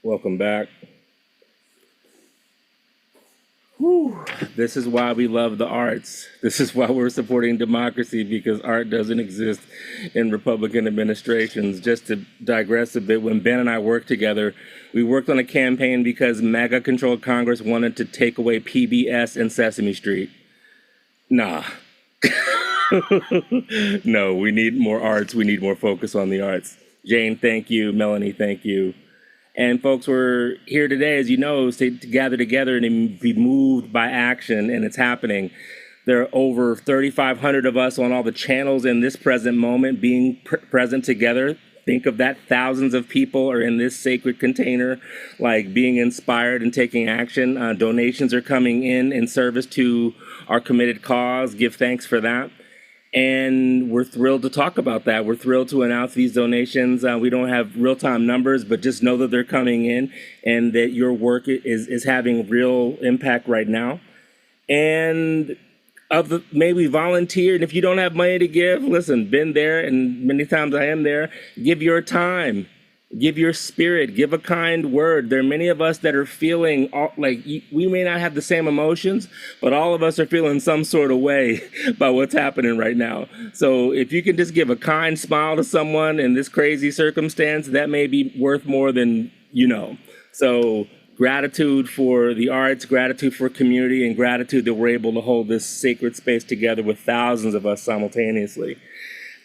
Welcome back. Whew. This is why we love the arts. This is why we're supporting democracy, because art doesn't exist in Republican administrations. Just to digress a bit, when Ben and I worked together, we worked on a campaign because MAGA-controlled Congress wanted to take away PBS and Sesame Street. Nah. No, we need more arts. We need more focus on the arts. Jane, thank you. Melanie, thank you. And folks, we're here today, as you know, to gather together and be moved by action, and it's happening. There are over 3,500 of us on all the channels in this present moment being present together. Think of that. Thousands of people are in this sacred container, like being inspired and taking action. Donations are coming in service to our committed cause. Give thanks for that. And we're thrilled to talk about that. We're thrilled to announce these donations. We don't have real-time numbers, but just know that they're coming in and that your work is having real impact right now. And maybe volunteer. And if you don't have money to give, listen, been there, and many times I am there. Give your time. Give your spirit, give a kind word. There are many of us that are feeling we may not have the same emotions, but all of us are feeling some sort of way by what's happening right now. So if you can just give a kind smile to someone in this crazy circumstance, that may be worth more than you know. So gratitude for the arts, gratitude for community, and gratitude that we're able to hold this sacred space together with thousands of us simultaneously.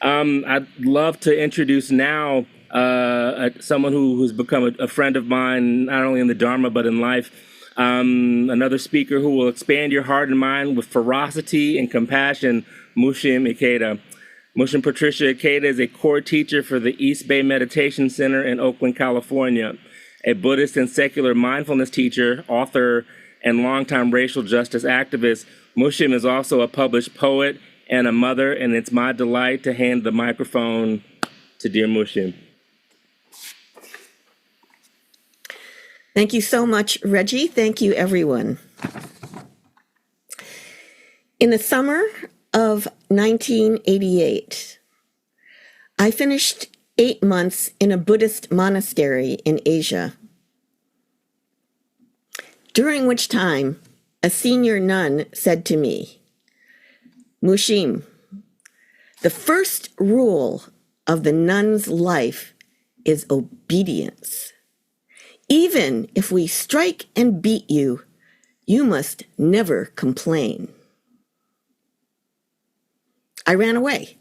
I'd love to introduce now someone who's become a friend of mine, not only in the Dharma, but in life. Another speaker who will expand your heart and mind with ferocity and compassion, Mushim Ikeda. Mushim Patricia Ikeda is a core teacher for the East Bay Meditation Center in Oakland, California, a Buddhist and secular mindfulness teacher, author, and longtime racial justice activist. Mushim is also a published poet and a mother, and it's my delight to hand the microphone to dear Mushim. Thank you so much, Reggie. Thank you, everyone. In the summer of 1988, I finished 8 months in a Buddhist monastery in Asia, during which time a senior nun said to me, Mushim, the first rule of the nun's life is obedience. Even if we strike and beat you, you must never complain. I ran away,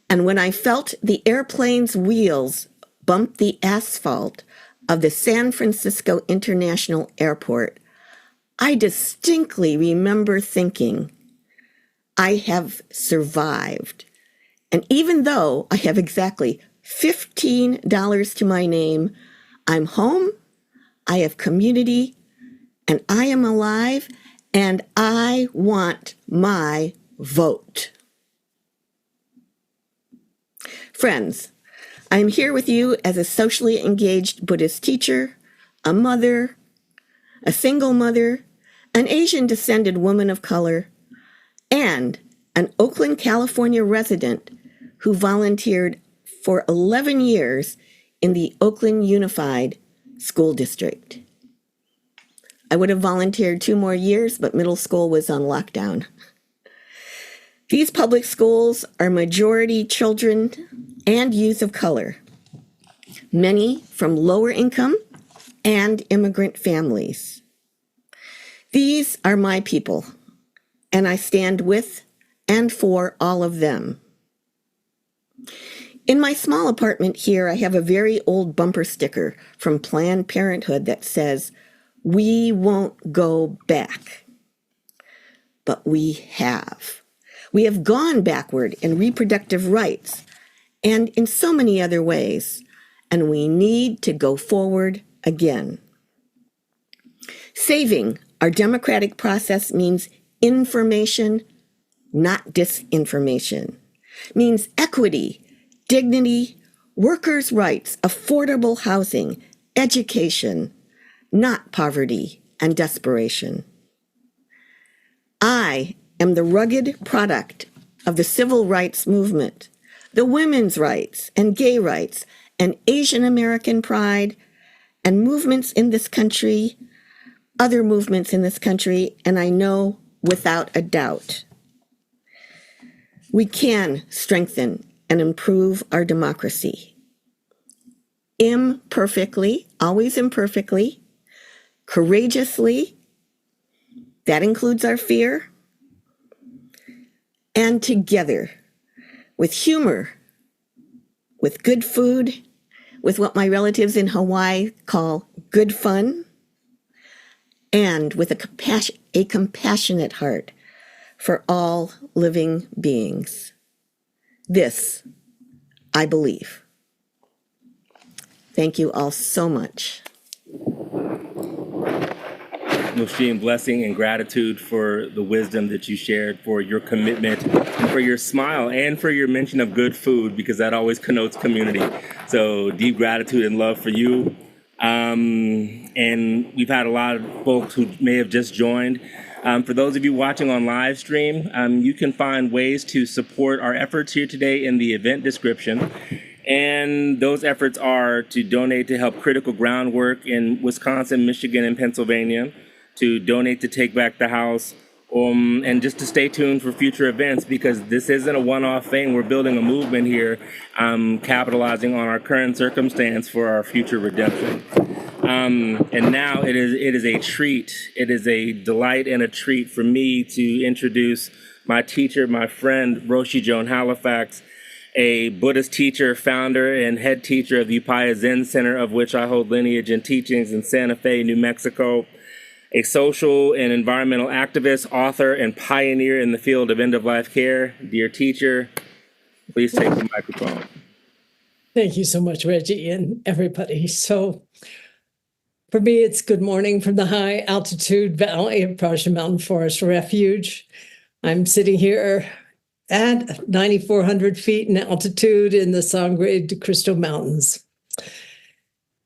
and when I felt the airplane's wheels bump the asphalt of the San Francisco International Airport, I distinctly remember thinking, I have survived. And even though I have exactly $15 to my name, I'm home, I have community, and I am alive, and I want my vote. Friends, I am here with you as a socially engaged Buddhist teacher, a mother, a single mother, an Asian-descended woman of color, and an Oakland, California resident who volunteered for 11 years in the Oakland Unified School District. I would have volunteered 2 more years, but middle school was on lockdown. These public schools are majority children and youth of color, many from lower income and immigrant families. These are my people, and I stand with and for all of them. In my small apartment here, I have a very old bumper sticker from Planned Parenthood that says, "We won't go back." But we have. We have gone backward in reproductive rights and in so many other ways, and we need to go forward again. Saving our democratic process means information, not disinformation. Means equity, dignity, workers' rights, affordable housing, education, not poverty and desperation. I am the rugged product of the civil rights movement, the women's rights and gay rights and Asian American pride and movements in this country, other movements in this country, and I know without a doubt, we can strengthen and improve our democracy. Imperfectly, always imperfectly, courageously, that includes our fear, and together, with humor, with good food, with what my relatives in Hawaii call good fun, and with a compassionate heart for all living beings. This, I believe. Thank you all so much. Mushim, blessing and gratitude for the wisdom that you shared, for your commitment, for your smile, and for your mention of good food, because that always connotes community. So deep gratitude and love for you. And we've had a lot of folks who may have just joined. For those of you watching on live stream, you can find ways to support our efforts here today in the event description. And those efforts are to donate to help critical groundwork in Wisconsin, Michigan, and Pennsylvania, to donate to Take Back the House, and just to stay tuned for future events, because this isn't a one-off thing. We're building a movement here, capitalizing on our current circumstance for our future redemption. And now it is a treat. It is a delight and a treat for me to introduce my teacher, my friend, Roshi Joan Halifax, a Buddhist teacher, founder, and head teacher of the Upaya Zen Center, of which I hold lineage and teachings in Santa Fe, New Mexico, a social and environmental activist, author, and pioneer in the field of end-of-life care. Dear teacher, please take the microphone. Thank you so much, Reggie, and everybody. So for me, it's good morning from the high altitude valley of Prussian Mountain Forest Refuge. I'm sitting here at 9,400 feet in altitude in the Sangre de Cristo Mountains.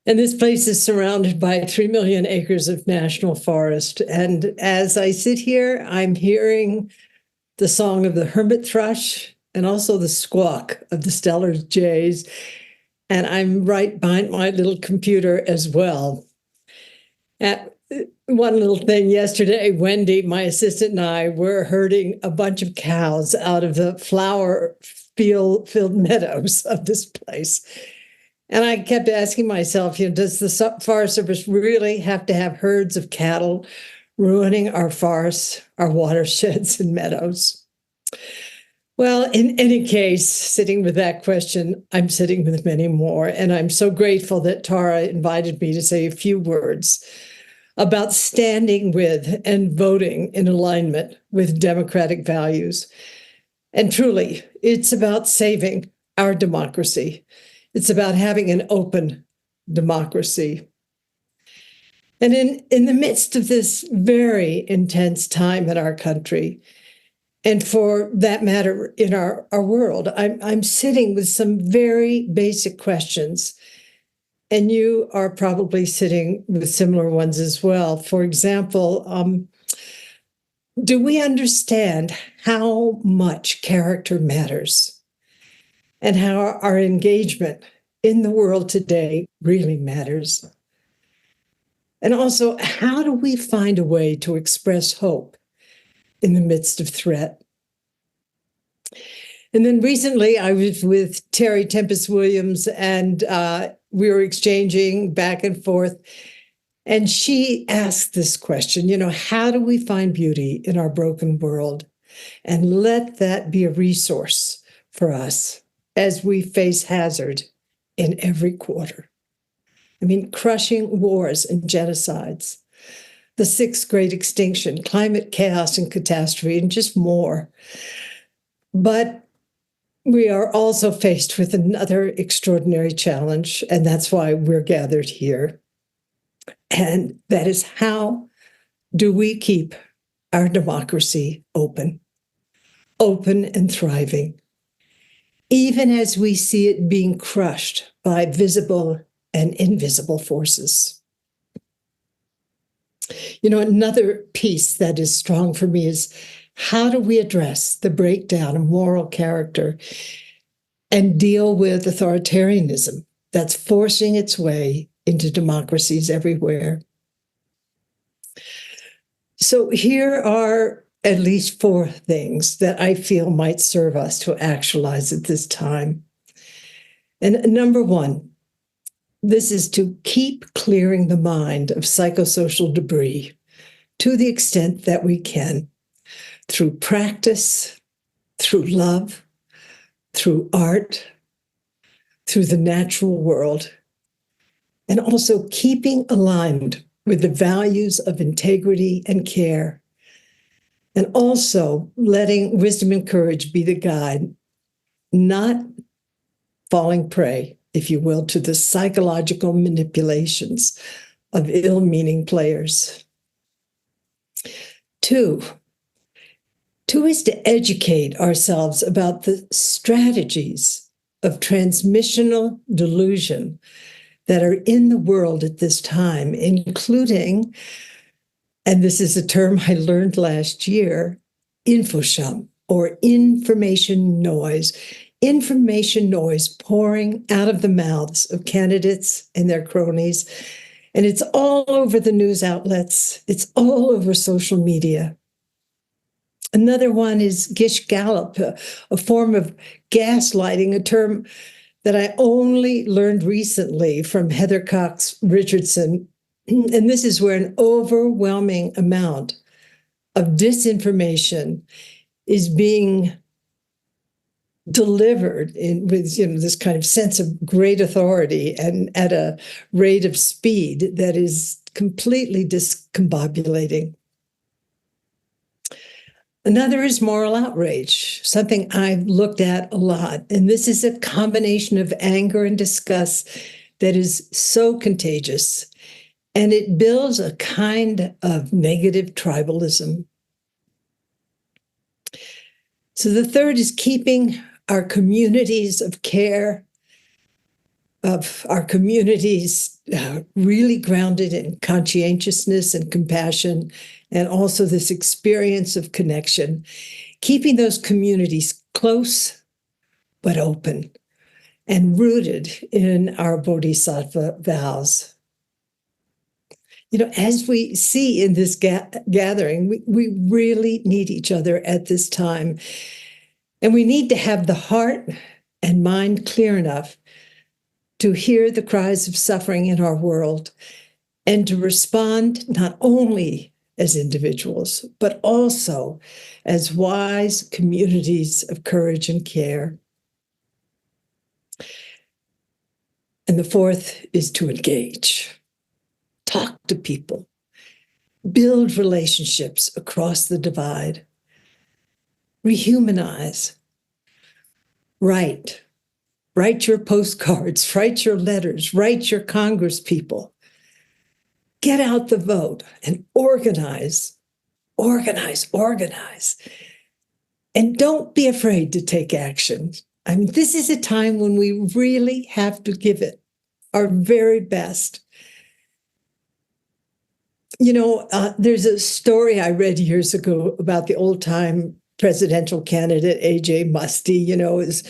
And this place is surrounded by 3 million acres of national forest. And as I sit here, I'm hearing the song of the hermit thrush and also the squawk of the Stellar jays. And I'm right behind my little computer as well. One little thing yesterday, Wendy, my assistant, and I were herding a bunch of cows out of the flower-filled meadows of this place. And I kept asking myself, does the Forest Service really have to have herds of cattle ruining our forests, our watersheds and meadows? Well, in any case, sitting with that question, I'm sitting with many more. And I'm so grateful that Tara invited me to say a few words about standing with and voting in alignment with democratic values. And truly, it's about saving our democracy. It's about having an open democracy. And in the midst of this very intense time in our country, and for that matter, in our world, I'm sitting with some very basic questions. And you are probably sitting with similar ones as well. For example, do we understand how much character matters and how our engagement in the world today really matters? And also, how do we find a way to express hope in the midst of threat? And then recently I was with Terry Tempest Williams, and we were exchanging back and forth. And she asked this question, how do we find beauty in our broken world? And let that be a resource for us as we face hazard in every quarter. I mean, crushing wars and genocides, the sixth great extinction, climate chaos and catastrophe, and just more. But we are also faced with another extraordinary challenge, and that's why we're gathered here. And that is, how do we keep our democracy open and thriving, even as we see it being crushed by visible and invisible forces? Another piece that is strong for me is, how do we address the breakdown of moral character and deal with authoritarianism that's forcing its way into democracies everywhere? So here are at least 4 things that I feel might serve us to actualize at this time. And number 1, this is to keep clearing the mind of psychosocial debris to the extent that we can, through practice, through love, through art, through the natural world, and also keeping aligned with the values of integrity and care, and also letting wisdom and courage be the guide, not falling prey, if you will, to the psychological manipulations of ill-meaning players. 2 is to educate ourselves about the strategies of transmissional delusion that are in the world at this time, including, and this is a term I learned last year, infoshum, or information noise, information noise pouring out of the mouths of candidates and their cronies. And it's all over the news outlets. It's all over social media. Another one is gish gallop, a form of gaslighting, a term that I only learned recently from Heather Cox Richardson. And this is where an overwhelming amount of disinformation is being delivered with this kind of sense of great authority and at a rate of speed that is completely discombobulating. Another is moral outrage, something I've looked at a lot. And this is a combination of anger and disgust that is so contagious. And it builds a kind of negative tribalism. So the third is keeping our communities of care, of our communities really grounded in conscientiousness and compassion, and also this experience of connection, keeping those communities close but open and rooted in our bodhisattva vows. As we see in this gathering, we really need each other at this time. And we need to have the heart and mind clear enough to hear the cries of suffering in our world and to respond not only as individuals, but also as wise communities of courage and care. And the fourth is to engage. Talk to people, build relationships across the divide, rehumanize, write your postcards, write your letters, write your Congress people, get out the vote and organize. And don't be afraid to take action. I mean, this is a time when we really have to give it our very best. There's a story I read years ago about the old-time presidential candidate, A.J. Musty, is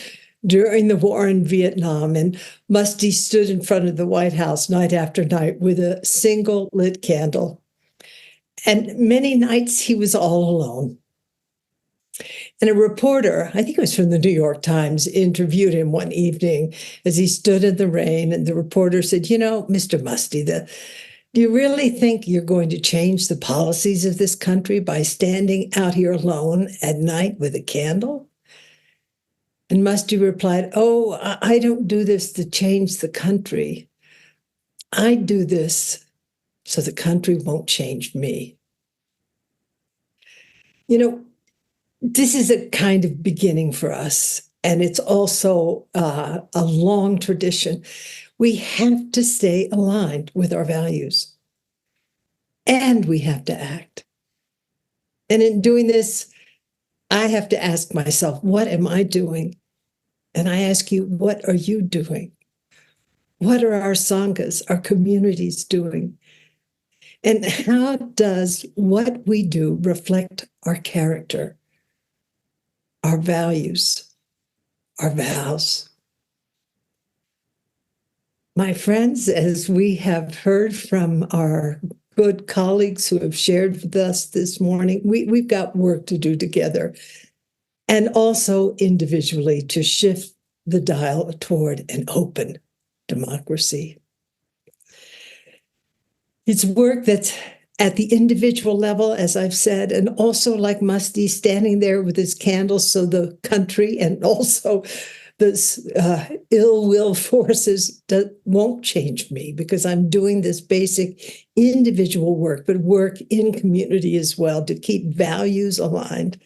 during the war in Vietnam. And Musty stood in front of the White House night after night with a single lit candle. And many nights he was all alone. And a reporter, I think it was from the New York Times, interviewed him one evening as he stood in the rain. And the reporter said, Mr. Musty, do you really think you're going to change the policies of this country by standing out here alone at night with a candle? And Musty replied, "Oh, I don't do this to change the country. I do this so the country won't change me." This is a kind of beginning for us, and it's also a long tradition. We have to stay aligned with our values, and we have to act. And in doing this, I have to ask myself, what am I doing? And I ask you, what are you doing? What are our sanghas, our communities doing? And how does what we do reflect our character, our values, our vows? My friends, as we have heard from our good colleagues who have shared with us this morning, we've got work to do together, and also individually to shift the dial toward an open democracy. It's work that's at the individual level, as I've said, and also like Musty standing there with his candles so the country and also this ill will forces won't change me, because I'm doing this basic individual work, but work in community as well to keep values aligned.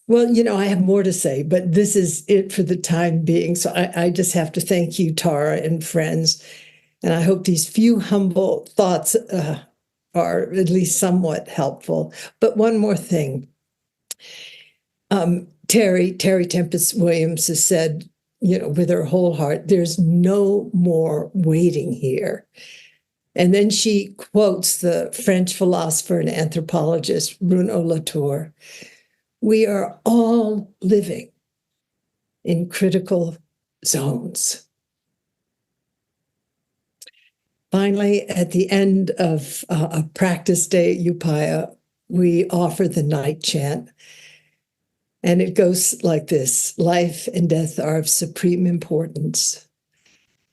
Well, I have more to say, but this is it for the time being. So I just have to thank you, Tara and friends. And I hope these few humble thoughts are at least somewhat helpful. But one more thing. Terry Tempest Williams has said, with her whole heart, there's no more waiting here. And then she quotes the French philosopher and anthropologist Bruno Latour. We are all living in critical zones. Finally, at the end of a practice day at Upaya, we offer the night chant. And it goes like this: life and death are of supreme importance.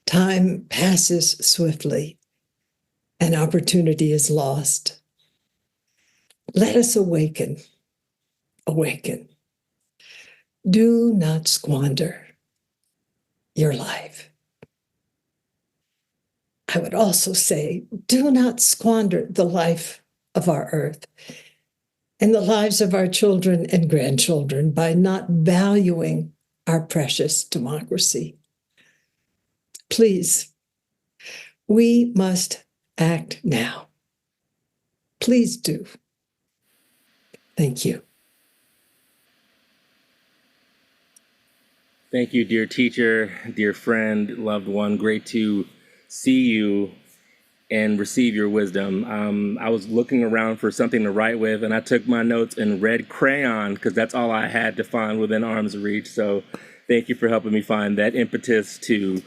Time passes swiftly, and opportunity is lost. Let us awaken. Awaken. Do not squander your life. I would also say, do not squander the life of our earth and the lives of our children and grandchildren by not valuing our precious democracy. Please, we must act now. Please do. Thank you. Thank you, dear teacher, dear friend, loved one. Great to see you and receive your wisdom. I was looking around for something to write with, and I took my notes in red crayon because that's all I had to find within arm's reach. So thank you for helping me find that impetus to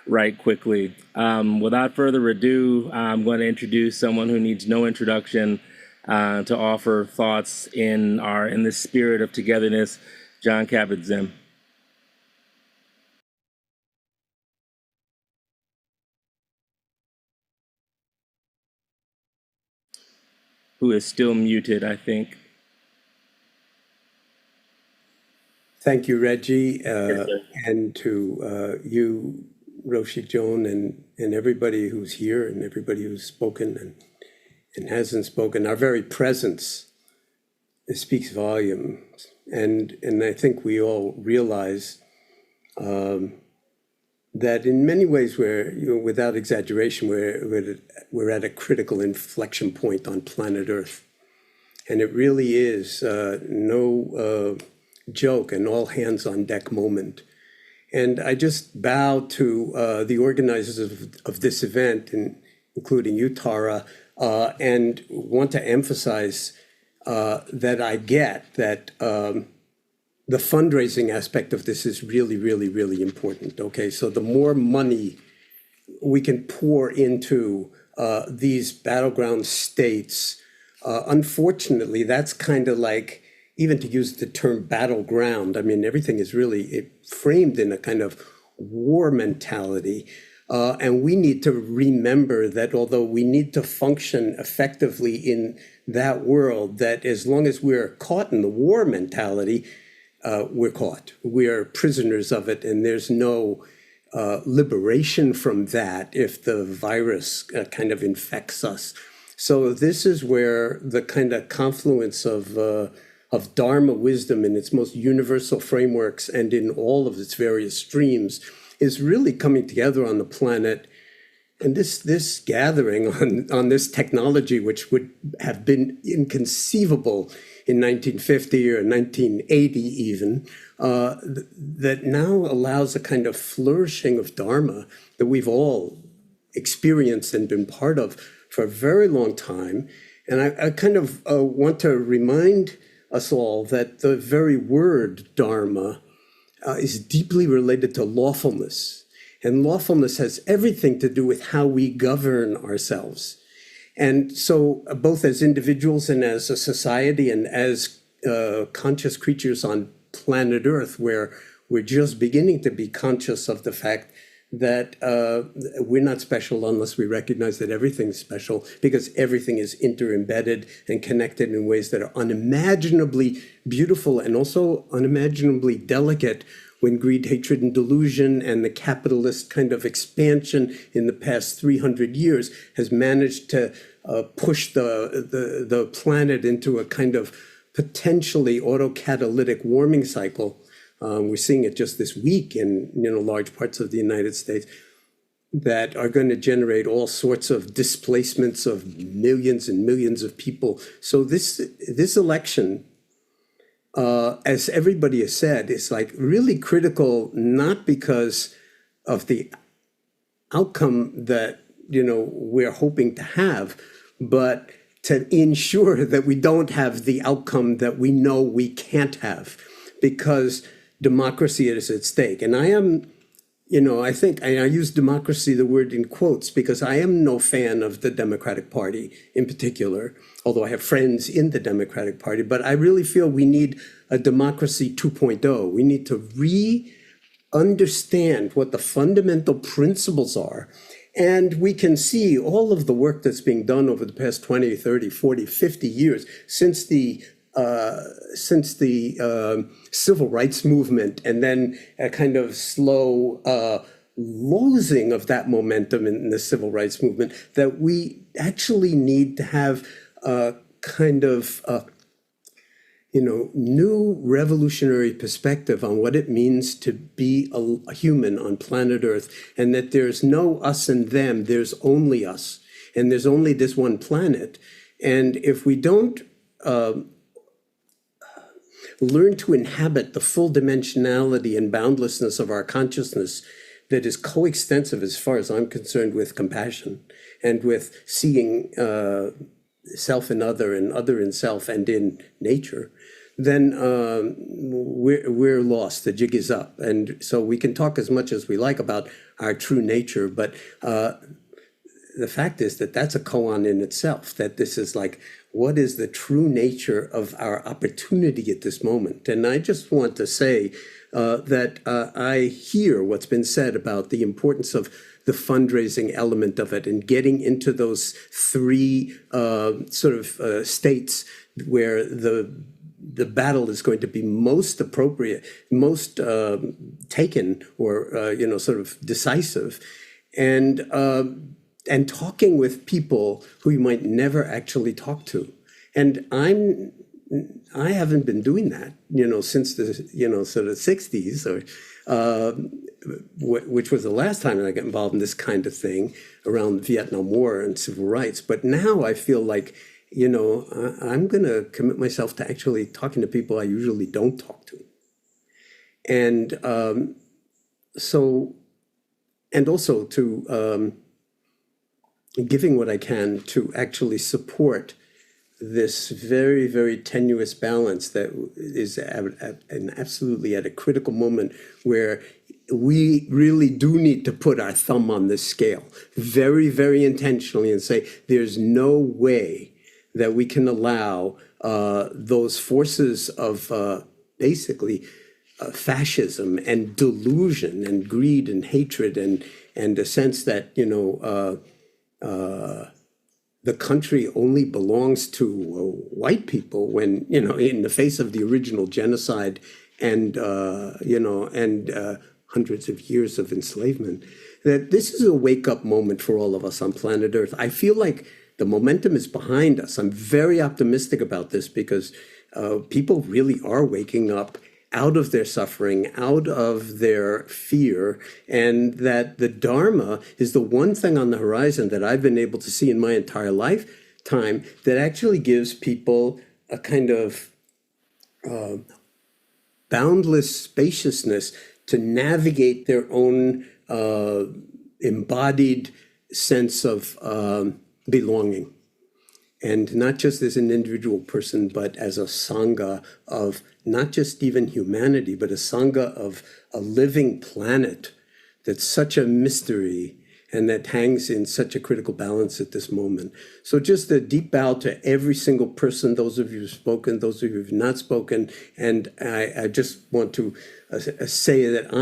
write quickly. Without further ado, I'm going to introduce someone who needs no introduction to offer thoughts in the spirit of togetherness, Jon Kabat-Zinn. Who is still muted, I think. Thank you, Reggie, and to you, Roshi Joan, and everybody who's here and everybody who's spoken and hasn't spoken. Our very presence speaks volumes, and I think we all realize that in many ways without exaggeration, we're at a critical inflection point on planet Earth. And it really is no joke, an all hands on deck moment. And I just bow to the organizers of this event, including you, Tara, and want to emphasize that I get that the fundraising aspect of this is really, really, really important. Okay, so the more money we can pour into these battleground states, unfortunately, that's kind of like, even to use the term battleground, I mean, everything is really framed in a kind of war mentality. And we need to remember that although we need to function effectively in that world, that as long as we're caught in the war mentality, we're caught. We are prisoners of it, and there's no liberation from that if the virus kind of infects us. So this is where the kind of confluence of dharma wisdom in its most universal frameworks and in all of its various streams is really coming together on the planet. And this gathering on this technology, which would have been inconceivable in 1950 or 1980 even, that now allows a kind of flourishing of dharma that we've all experienced and been part of for a very long time. And I kind of want to remind us all that the very word dharma is deeply related to lawfulness. And lawfulness has everything to do with how we govern ourselves. And so both as individuals and as a society and as conscious creatures on planet Earth, where we're just beginning to be conscious of the fact that we're not special unless we recognize that everything's special, because everything is inter-embedded and connected in ways that are unimaginably beautiful and also unimaginably delicate when greed, hatred, and delusion and the capitalist kind of expansion in the past 300 years has managed to push the planet into a kind of potentially autocatalytic warming cycle. We're seeing it just this week in large parts of the United States that are going to generate all sorts of displacements of millions and millions of people. So this election, as everybody has said, is like really critical, not because of the outcome that we're hoping to have, but to ensure that we don't have the outcome that we know we can't have. Because democracy is at stake. And I am, I think, and I use democracy, the word in quotes, because I am no fan of the Democratic Party in particular, although I have friends in the Democratic Party. But I really feel we need a democracy 2.0. We need to understand what the fundamental principles are. And we can see all of the work that's being done over the past 20, 30, 40, 50 years since the civil rights movement, and then a kind of slow losing of that momentum in the civil rights movement, that we actually need to have a kind of new revolutionary perspective on what it means to be a human on planet Earth, and that there's no us and them, there's only us, and there's only this one planet. And if we don't learn to inhabit the full dimensionality and boundlessness of our consciousness that is coextensive, as far as I'm concerned, with compassion and with seeing self in other and other in self and in nature, then we're lost. The jig is up. And so we can talk as much as we like about our true nature, but the fact is that that's a koan in itself, that this is like, what is the true nature of our opportunity at this moment? And I just want to say that I hear what's been said about the importance of the fundraising element of it and getting into those three states where the battle is going to be most appropriate, most taken, or decisive, and talking with people who you might never actually talk to. And I haven't been doing that, since the, 60s, or which was the last time I got involved in this kind of thing around the Vietnam War and civil rights. But now I feel like, I'm going to commit myself to actually talking to people I usually don't talk to. And and also to giving what I can to actually support this very, very tenuous balance that is absolutely at a critical moment where we really do need to put our thumb on this scale very, very intentionally and say, there's no way that we can allow those forces of basically fascism and delusion and greed and hatred and a sense that, the country only belongs to white people when, in the face of the original genocide and, hundreds of years of enslavement, that this is a wake-up moment for all of us on planet Earth. I feel like the momentum is behind us. I'm very optimistic about this because people really are waking up out of their suffering, out of their fear, and that the Dharma is the one thing on the horizon that I've been able to see in my entire lifetime that actually gives people a kind of boundless spaciousness to navigate their own embodied sense of belonging. And not just as an individual person, but as a sangha of not just even humanity, but a sangha of a living planet that's such a mystery and that hangs in such a critical balance at this moment. So just a deep bow to every single person, those of you who've spoken, those of you who've not spoken. And I just want to say that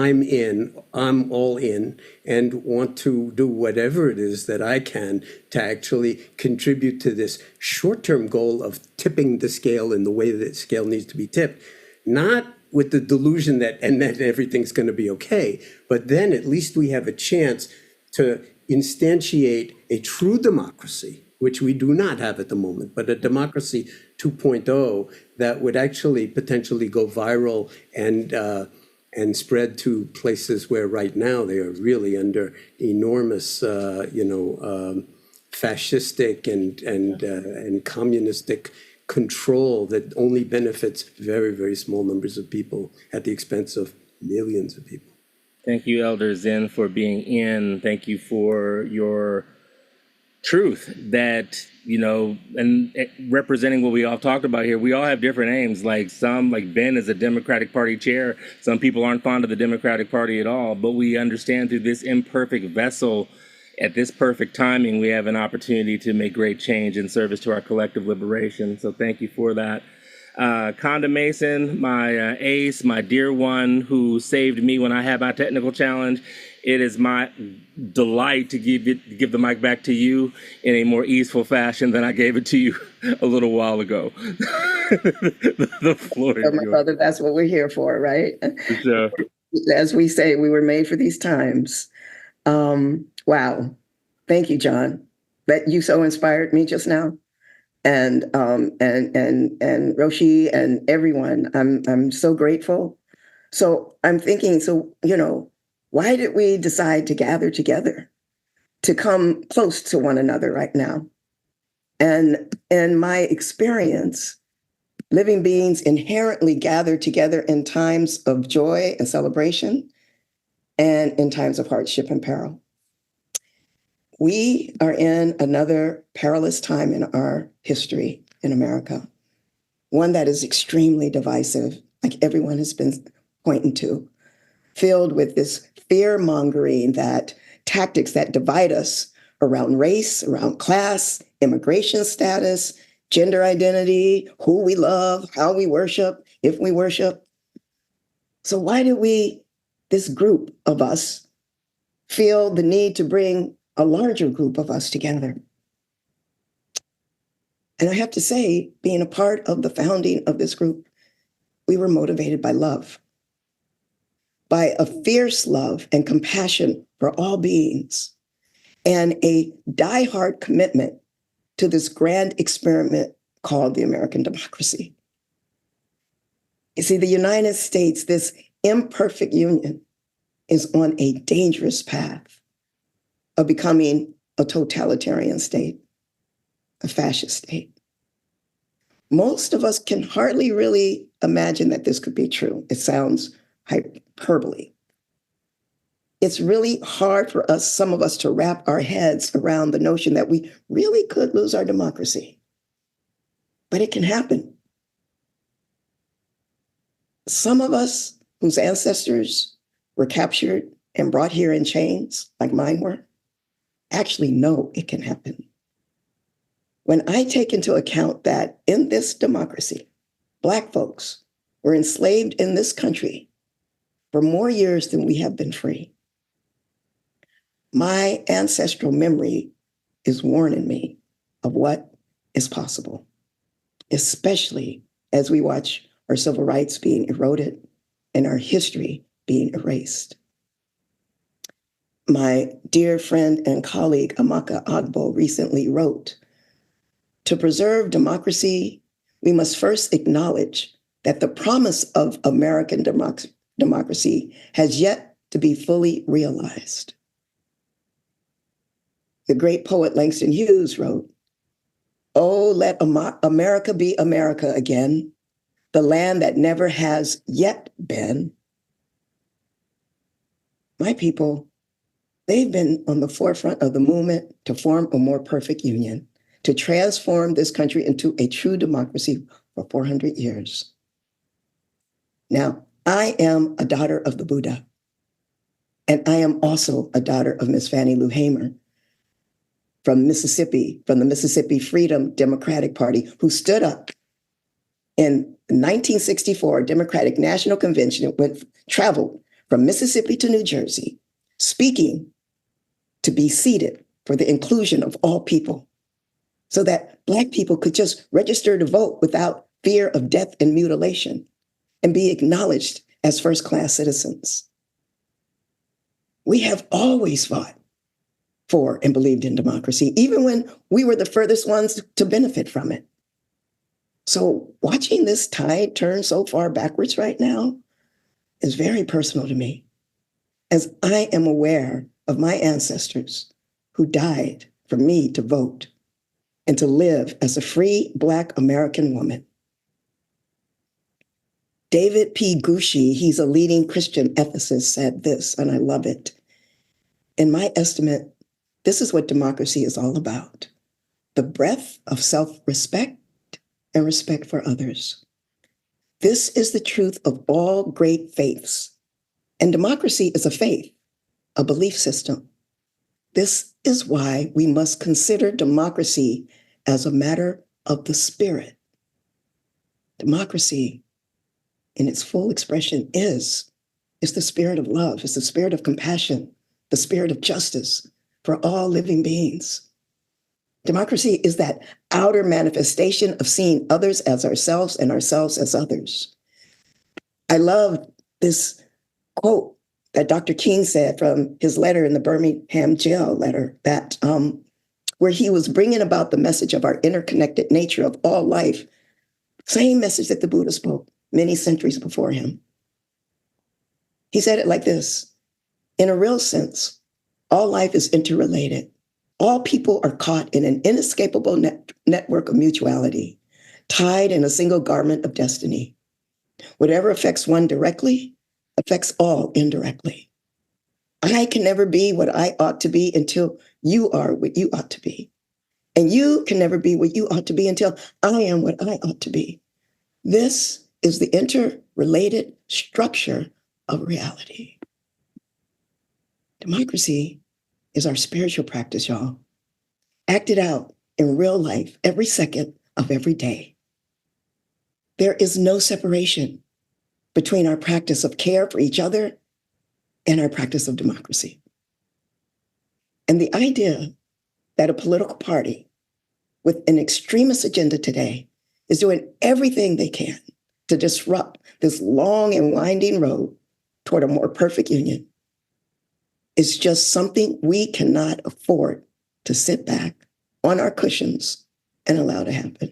I'm all in, and want to do whatever it is that I can to actually contribute to this short-term goal of tipping the scale in the way that the scale needs to be tipped. Not with the delusion that everything's going to be okay, but then at least we have a chance to instantiate a true democracy, which we do not have at the moment, but a democracy 2.0 that would actually potentially go viral and spread to places where right now they are really under enormous, fascistic and communistic control that only benefits very, very small numbers of people at the expense of millions of people. Thank you, Elder Zinn, for being in. Thank you for your truth that, and representing what we all talked about here, we all have different aims. Like Ben is a Democratic Party chair. Some people aren't fond of the Democratic Party at all, but we understand through this imperfect vessel, at this perfect timing, we have an opportunity to make great change in service to our collective liberation. So thank you for that. Konda Mason, my ace, my dear one who saved me when I had my technical challenge. It is my delight to give the mic back to you in a more easeful fashion than I gave it to you a little while ago. The floor is So, my yours. brother, that's what we're here for, right? For sure. As we say, we were made for these times. Wow. Thank you, John. That you so inspired me just now. And Roshi and everyone, I'm so grateful. So I'm thinking, why did we decide to gather together, to come close to one another right now? And in my experience, living beings inherently gather together in times of joy and celebration and in times of hardship and peril. We are in another perilous time in our history in America, one that is extremely divisive, like everyone has been pointing to, filled with this fear-mongering tactics that divide us around race, around class, immigration status, gender identity, who we love, how we worship, if we worship. So why do this group of us, feel the need to bring a larger group of us together? And I have to say, being a part of the founding of this group, we were motivated by love, by a fierce love and compassion for all beings, and a diehard commitment to this grand experiment called the American democracy. You see, the United States, this imperfect union, is on a dangerous path of becoming a totalitarian state, a fascist state. Most of us can hardly really imagine that this could be true. It sounds hyperbole. It's really hard for us, some of us, to wrap our heads around the notion that we really could lose our democracy. But it can happen. Some of us whose ancestors were captured and brought here in chains, like mine were, actually know it can happen. When I take into account that in this democracy, Black folks were enslaved in this country for more years than we have been free, my ancestral memory is warning me of what is possible, especially as we watch our civil rights being eroded and our history being erased. My dear friend and colleague, Amaka Agbo, recently wrote, "To preserve democracy, we must first acknowledge that the promise of American democracy has yet to be fully realized." The great poet Langston Hughes wrote, "Oh, let America be America again, the land that never has yet been." My people, they've been on the forefront of the movement to form a more perfect union, to transform this country into a true democracy for 400 years. Now, I am a daughter of the Buddha, and I am also a daughter of Miss Fannie Lou Hamer from Mississippi, from the Mississippi Freedom Democratic Party, who stood up in 1964 Democratic National Convention, traveled from Mississippi to New Jersey, speaking to be seated for the inclusion of all people, so that Black people could just register to vote without fear of death and mutilation and be acknowledged as first-class citizens. We have always fought for and believed in democracy, even when we were the furthest ones to benefit from it. So watching this tide turn so far backwards right now is very personal to me, as I am aware of my ancestors who died for me to vote and to live as a free Black American woman. David P. Gushee, he's a leading Christian ethicist, said this, and I love it. "In my estimate, This is what democracy is all about. The breadth of self-respect and respect for others. This is the truth of all great faiths. And democracy is a faith, a belief system. This is why we must consider democracy as a matter of the spirit. Democracy, in its full expression, is the spirit of love, it's the spirit of compassion, the spirit of justice for all living beings. Democracy is that outer manifestation of seeing others as ourselves and ourselves as others. I love this quote that Dr. King said from his letter in the Birmingham jail letter, that where he was bringing about the message of our interconnected nature of all life, same message that the Buddha spoke many centuries before him. He said it like this: in a real sense, all life is interrelated. All people are caught in an inescapable network of mutuality, tied in a single garment of destiny. Whatever affects one directly affects all indirectly. I can never be what I ought to be until you are what you ought to be. And you can never be what you ought to be until I am what I ought to be. This is the interrelated structure of reality. Democracy is our spiritual practice, y'all. Acted out in real life every second of every day. There is no separation between our practice of care for each other and our practice of democracy. And the idea that a political party with an extremist agenda today is doing everything they can to disrupt this long and winding road toward a more perfect union is just something we cannot afford to sit back on our cushions and allow to happen.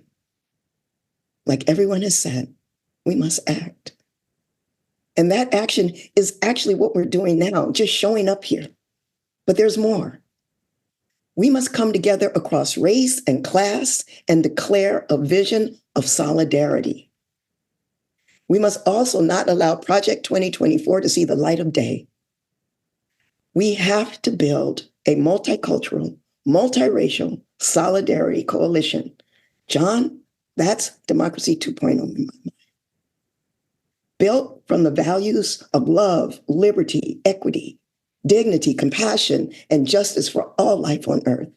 Like everyone has said, we must act. And that action is actually what we're doing now, just showing up here. But there's more. We must come together across race and class and declare a vision of solidarity. We must also not allow Project 2024 to see the light of day. We have to build a multicultural, multiracial solidarity coalition. John, that's democracy 2.0 in my mind. Built from the values of love, liberty, equity, dignity, compassion, and justice for all life on earth.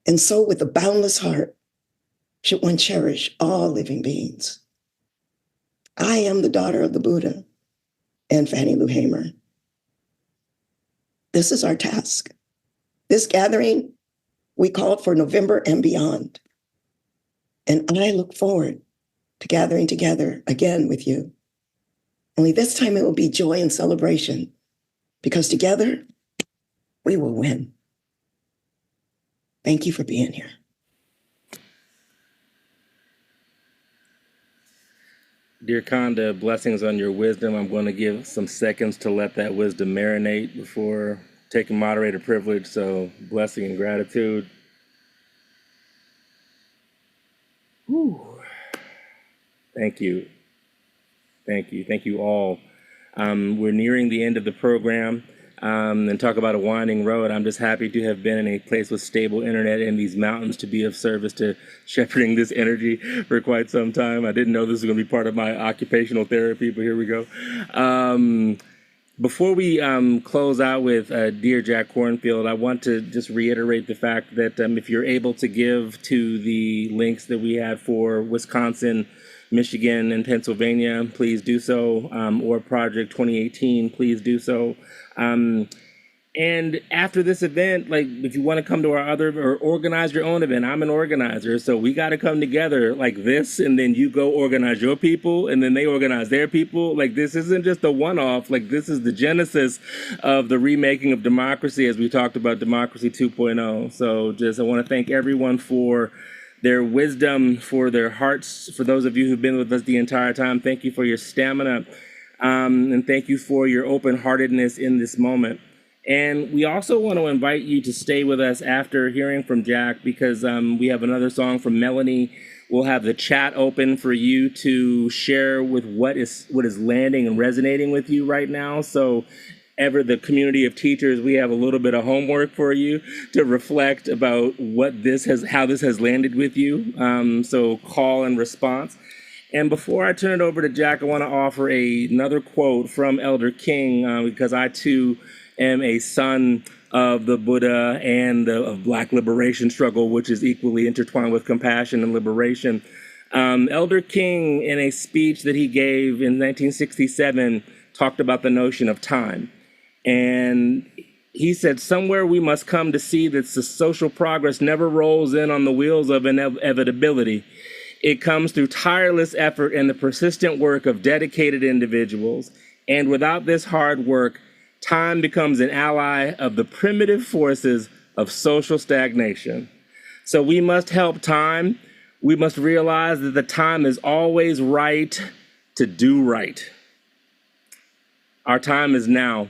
And so with a boundless heart, should one cherish all living beings. I am the daughter of the Buddha and Fannie Lou Hamer. This is our task. This gathering, we called for November and beyond. And I look forward to gathering together again with you. Only this time it will be joy and celebration, because together we will win. Thank you for being here. Dear Konda, blessings on your wisdom. I'm going to give some seconds to let that wisdom marinate before taking moderator privilege. So blessing and gratitude. Whew. Thank you. Thank you. Thank you all. We're nearing the end of the program. And talk about a winding road. I'm just happy to have been in a place with stable internet in these mountains to be of service to shepherding this energy for quite some time. I didn't know this was going to be part of my occupational therapy, but here we go. Before we close out with Dear Jack Kornfield, I want to just reiterate the fact that if you're able to give to the links that we had for Wisconsin, Michigan, and Pennsylvania, please do so, or Project 2018, please do so. And after this event, like if you want to come to our other or organize your own event, I'm an organizer, so we got to come together like this, and then you go organize your people, and then they organize their people. Like this isn't just a one-off, like this is the genesis of the remaking of democracy as we talked about democracy 2.0. So just I want to thank everyone for their wisdom, for their hearts, for those of you who've been with us the entire time. Thank you for your stamina. And thank you for your open-heartedness in this moment. And we also want to invite you to stay with us after hearing from Jack, because we have another song from Melanie. We'll have the chat open for you to share with what is landing and resonating with you right now. So ever the community of teachers, we have a little bit of homework for you to reflect about how this has landed with you. So call and response. And before I turn it over to Jack, I want to offer another quote from Elder King, because I too am a son of the Buddha and of Black liberation struggle, which is equally intertwined with compassion and liberation. Elder King, in a speech that he gave in 1967, talked about the notion of time. And he said, somewhere we must come to see that the social progress never rolls in on the wheels of inevitability. It comes through tireless effort and the persistent work of dedicated individuals. And without this hard work, time becomes an ally of the primitive forces of social stagnation. So we must help time. We must realize that the time is always right to do right. Our time is now.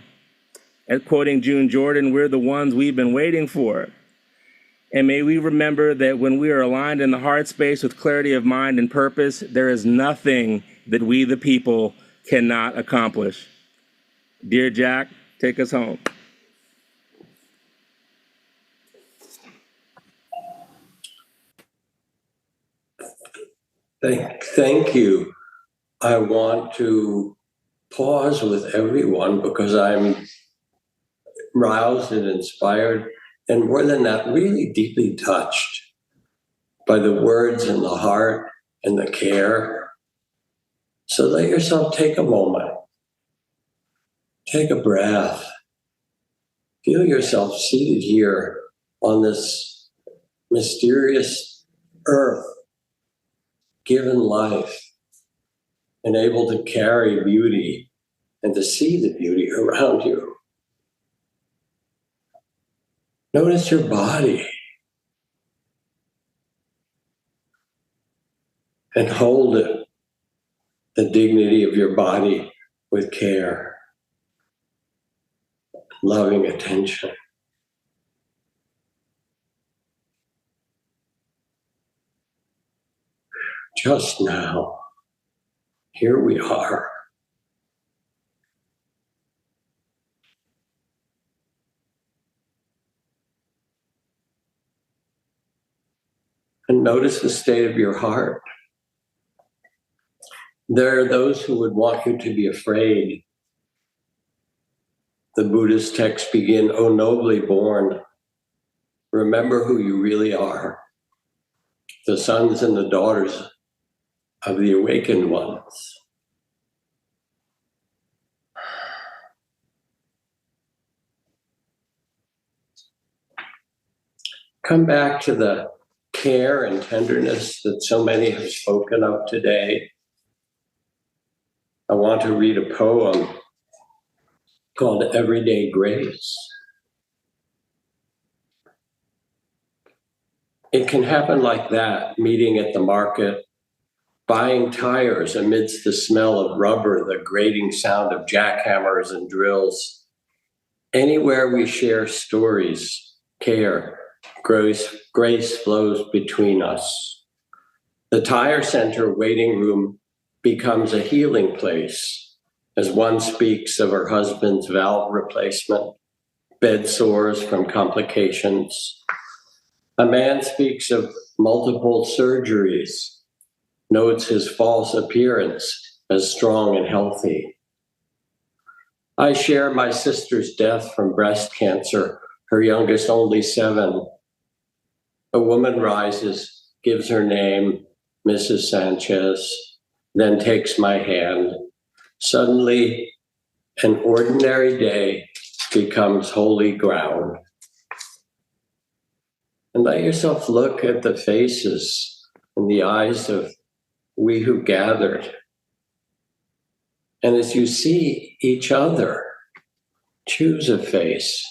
And quoting June Jordan, we're the ones we've been waiting for. And may we remember that when we are aligned in the heart space with clarity of mind and purpose, there is nothing that we, the people, cannot accomplish. Dear Jack, take us home. Thank you. I want to pause with everyone because I'm roused and inspired, and more than that, really deeply touched by the words and the heart and the care. So let yourself take a moment. Take a breath. Feel yourself seated here on this mysterious earth, given life, and able to carry beauty and to see the beauty around you. Notice your body and hold it, the dignity of your body with care, loving attention. Just now, here we are. And notice the state of your heart. There are those who would want you to be afraid. The Buddhist texts begin, "O nobly born, remember who you really are, the sons and the daughters of the awakened ones." Come back to the care and tenderness that so many have spoken of today. I want to read a poem called Everyday Grace. It can happen like that, meeting at the market, buying tires amidst the smell of rubber, the grating sound of jackhammers and drills. Anywhere we share stories, care, grace flows between us. The tire center waiting room becomes a healing place as one speaks of her husband's valve replacement, bed sores from complications. A man speaks of multiple surgeries, notes his false appearance as strong and healthy. I share my sister's death from breast cancer, her youngest only 7. A woman rises, gives her name, Mrs. Sanchez, then takes my hand. Suddenly, an ordinary day becomes holy ground. And let yourself look at the faces and the eyes of we who gathered. And as you see each other, choose a face,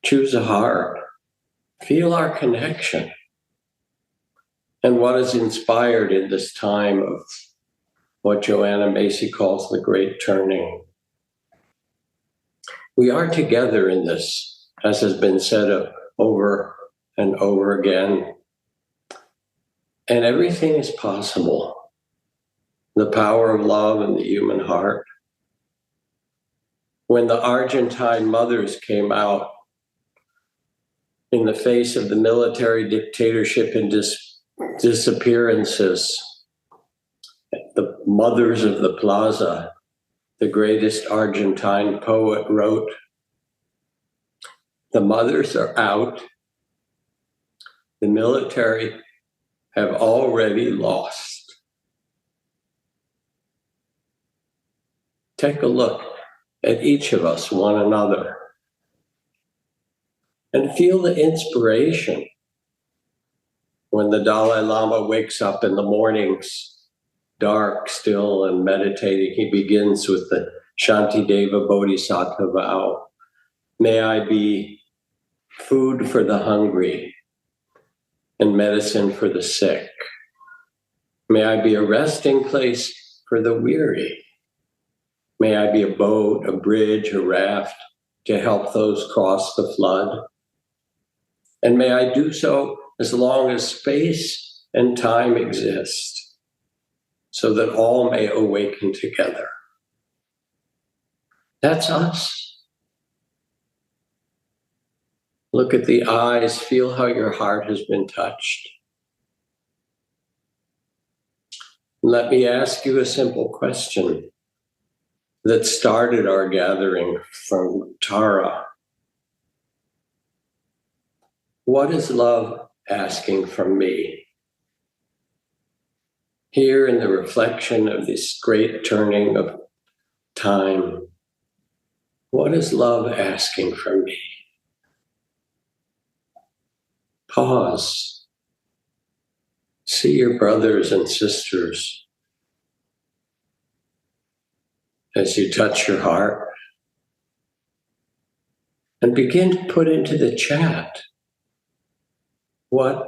choose a heart, feel our connection. And what is inspired in this time of what Joanna Macy calls the great turning. We are together in this, as has been said over and over again. And everything is possible. The power of love in the human heart. when the Argentine mothers came out in the face of the military dictatorship and disappearances. The mothers of the plaza, the greatest Argentine poet, wrote, "The mothers are out. The military have already lost." Take a look at each of us, one another, and feel the inspiration when the Dalai Lama wakes up in the mornings, dark, still, and meditating. He begins with the Shantideva Bodhisattva vow. May I be food for the hungry and medicine for the sick. May I be a resting place for the weary. May I be a boat, a bridge, a raft to help those cross the flood. And may I do so as long as space and time exist, so that all may awaken together. That's us. Look at the eyes, feel how your heart has been touched. Let me ask you a simple question that started our gathering from Tara. What is love asking from me? Here in the reflection of this great turning of time, what is love asking from me? Pause. See your brothers and sisters as you touch your heart, and begin to put into the chat what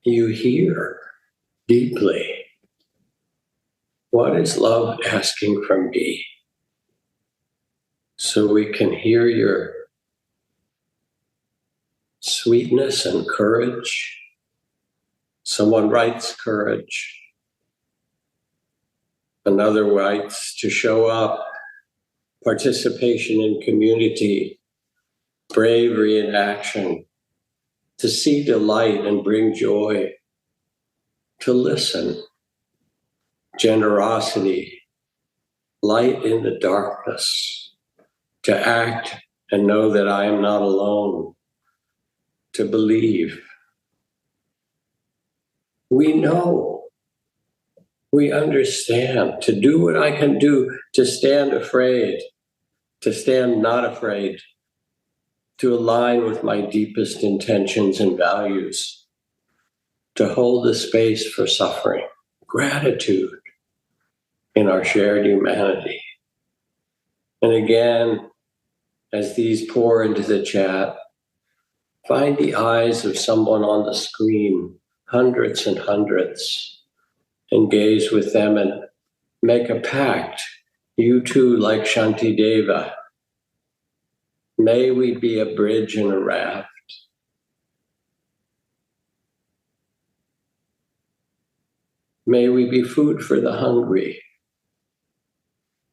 you hear deeply. What is love asking from me? So we can hear your sweetness and courage. Someone writes courage. Another writes to show up, participation in community, bravery in action, to see delight and bring joy, to listen, generosity, light in the darkness, to act and know that I am not alone, to believe. We know, we understand, to do what I can do, to stand afraid, to stand not afraid, to align with my deepest intentions and values, to hold the space for suffering, gratitude in our shared humanity. And again, as these pour into the chat, find the eyes of someone on the screen, hundreds and hundreds, and gaze with them and make a pact. You too, like Shantideva, may we be a bridge and a raft. May we be food for the hungry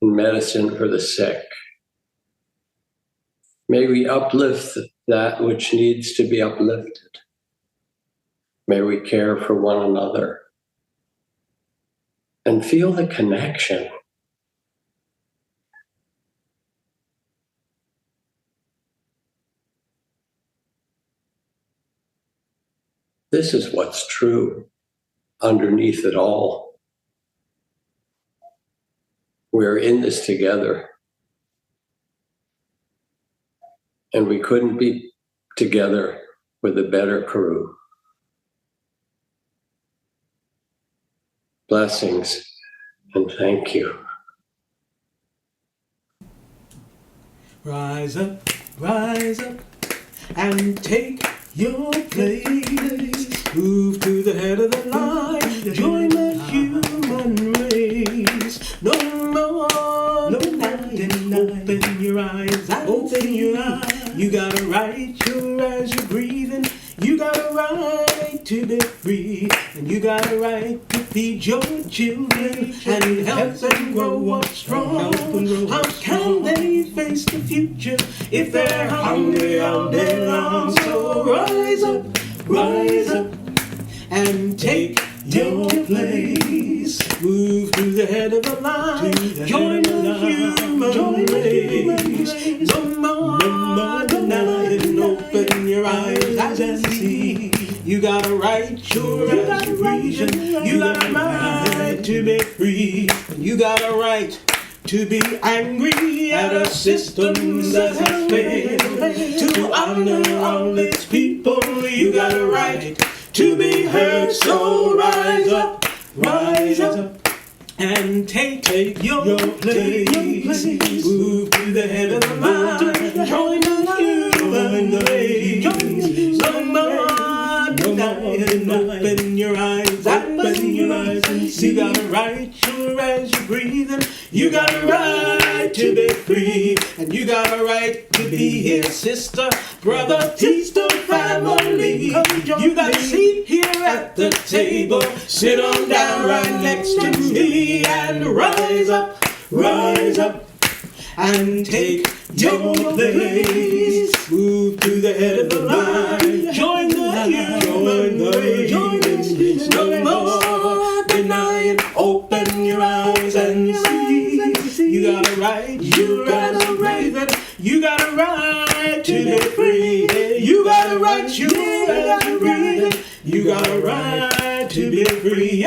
and medicine for the sick. May we uplift that which needs to be uplifted. May we care for one another and feel the connection. This is what's true underneath it all. We're in this together. And we couldn't be together with a better crew. Blessings and thank you. Rise up, and take your place. Move to the head of the line. Join the human race. No more, no denying. Open your eyes, open your eyes. You got a right to as you're breathing. You got a right to be free, and you got a right to feed your children and help them grow up strong. How can they face the future if they're hungry all day long? So rise up, and take your place. Move to the head of the line. Join the human race. No more denying. Open your eyes and see. You got a right, sure as you breathe. You got a right to be free. You got a right to be angry at a system that has failed to honor all its people. You got a right to be heard, so rise up, and take your place. Move to the head of the line. Join the human race. No more denying. Open your eyes and see. You got a right, sure as you're breathing. You got a right to be free, and you got a right to be here, sister, brother, teach the family. You got a seat here at the table. Sit on down right next to me and rise up, and take your place. Move to the head of the line. Join the human race. No more denying. Open your eyes and see. You got a right. You got a right. You got a right to be free. You got a right. You got a right to be free.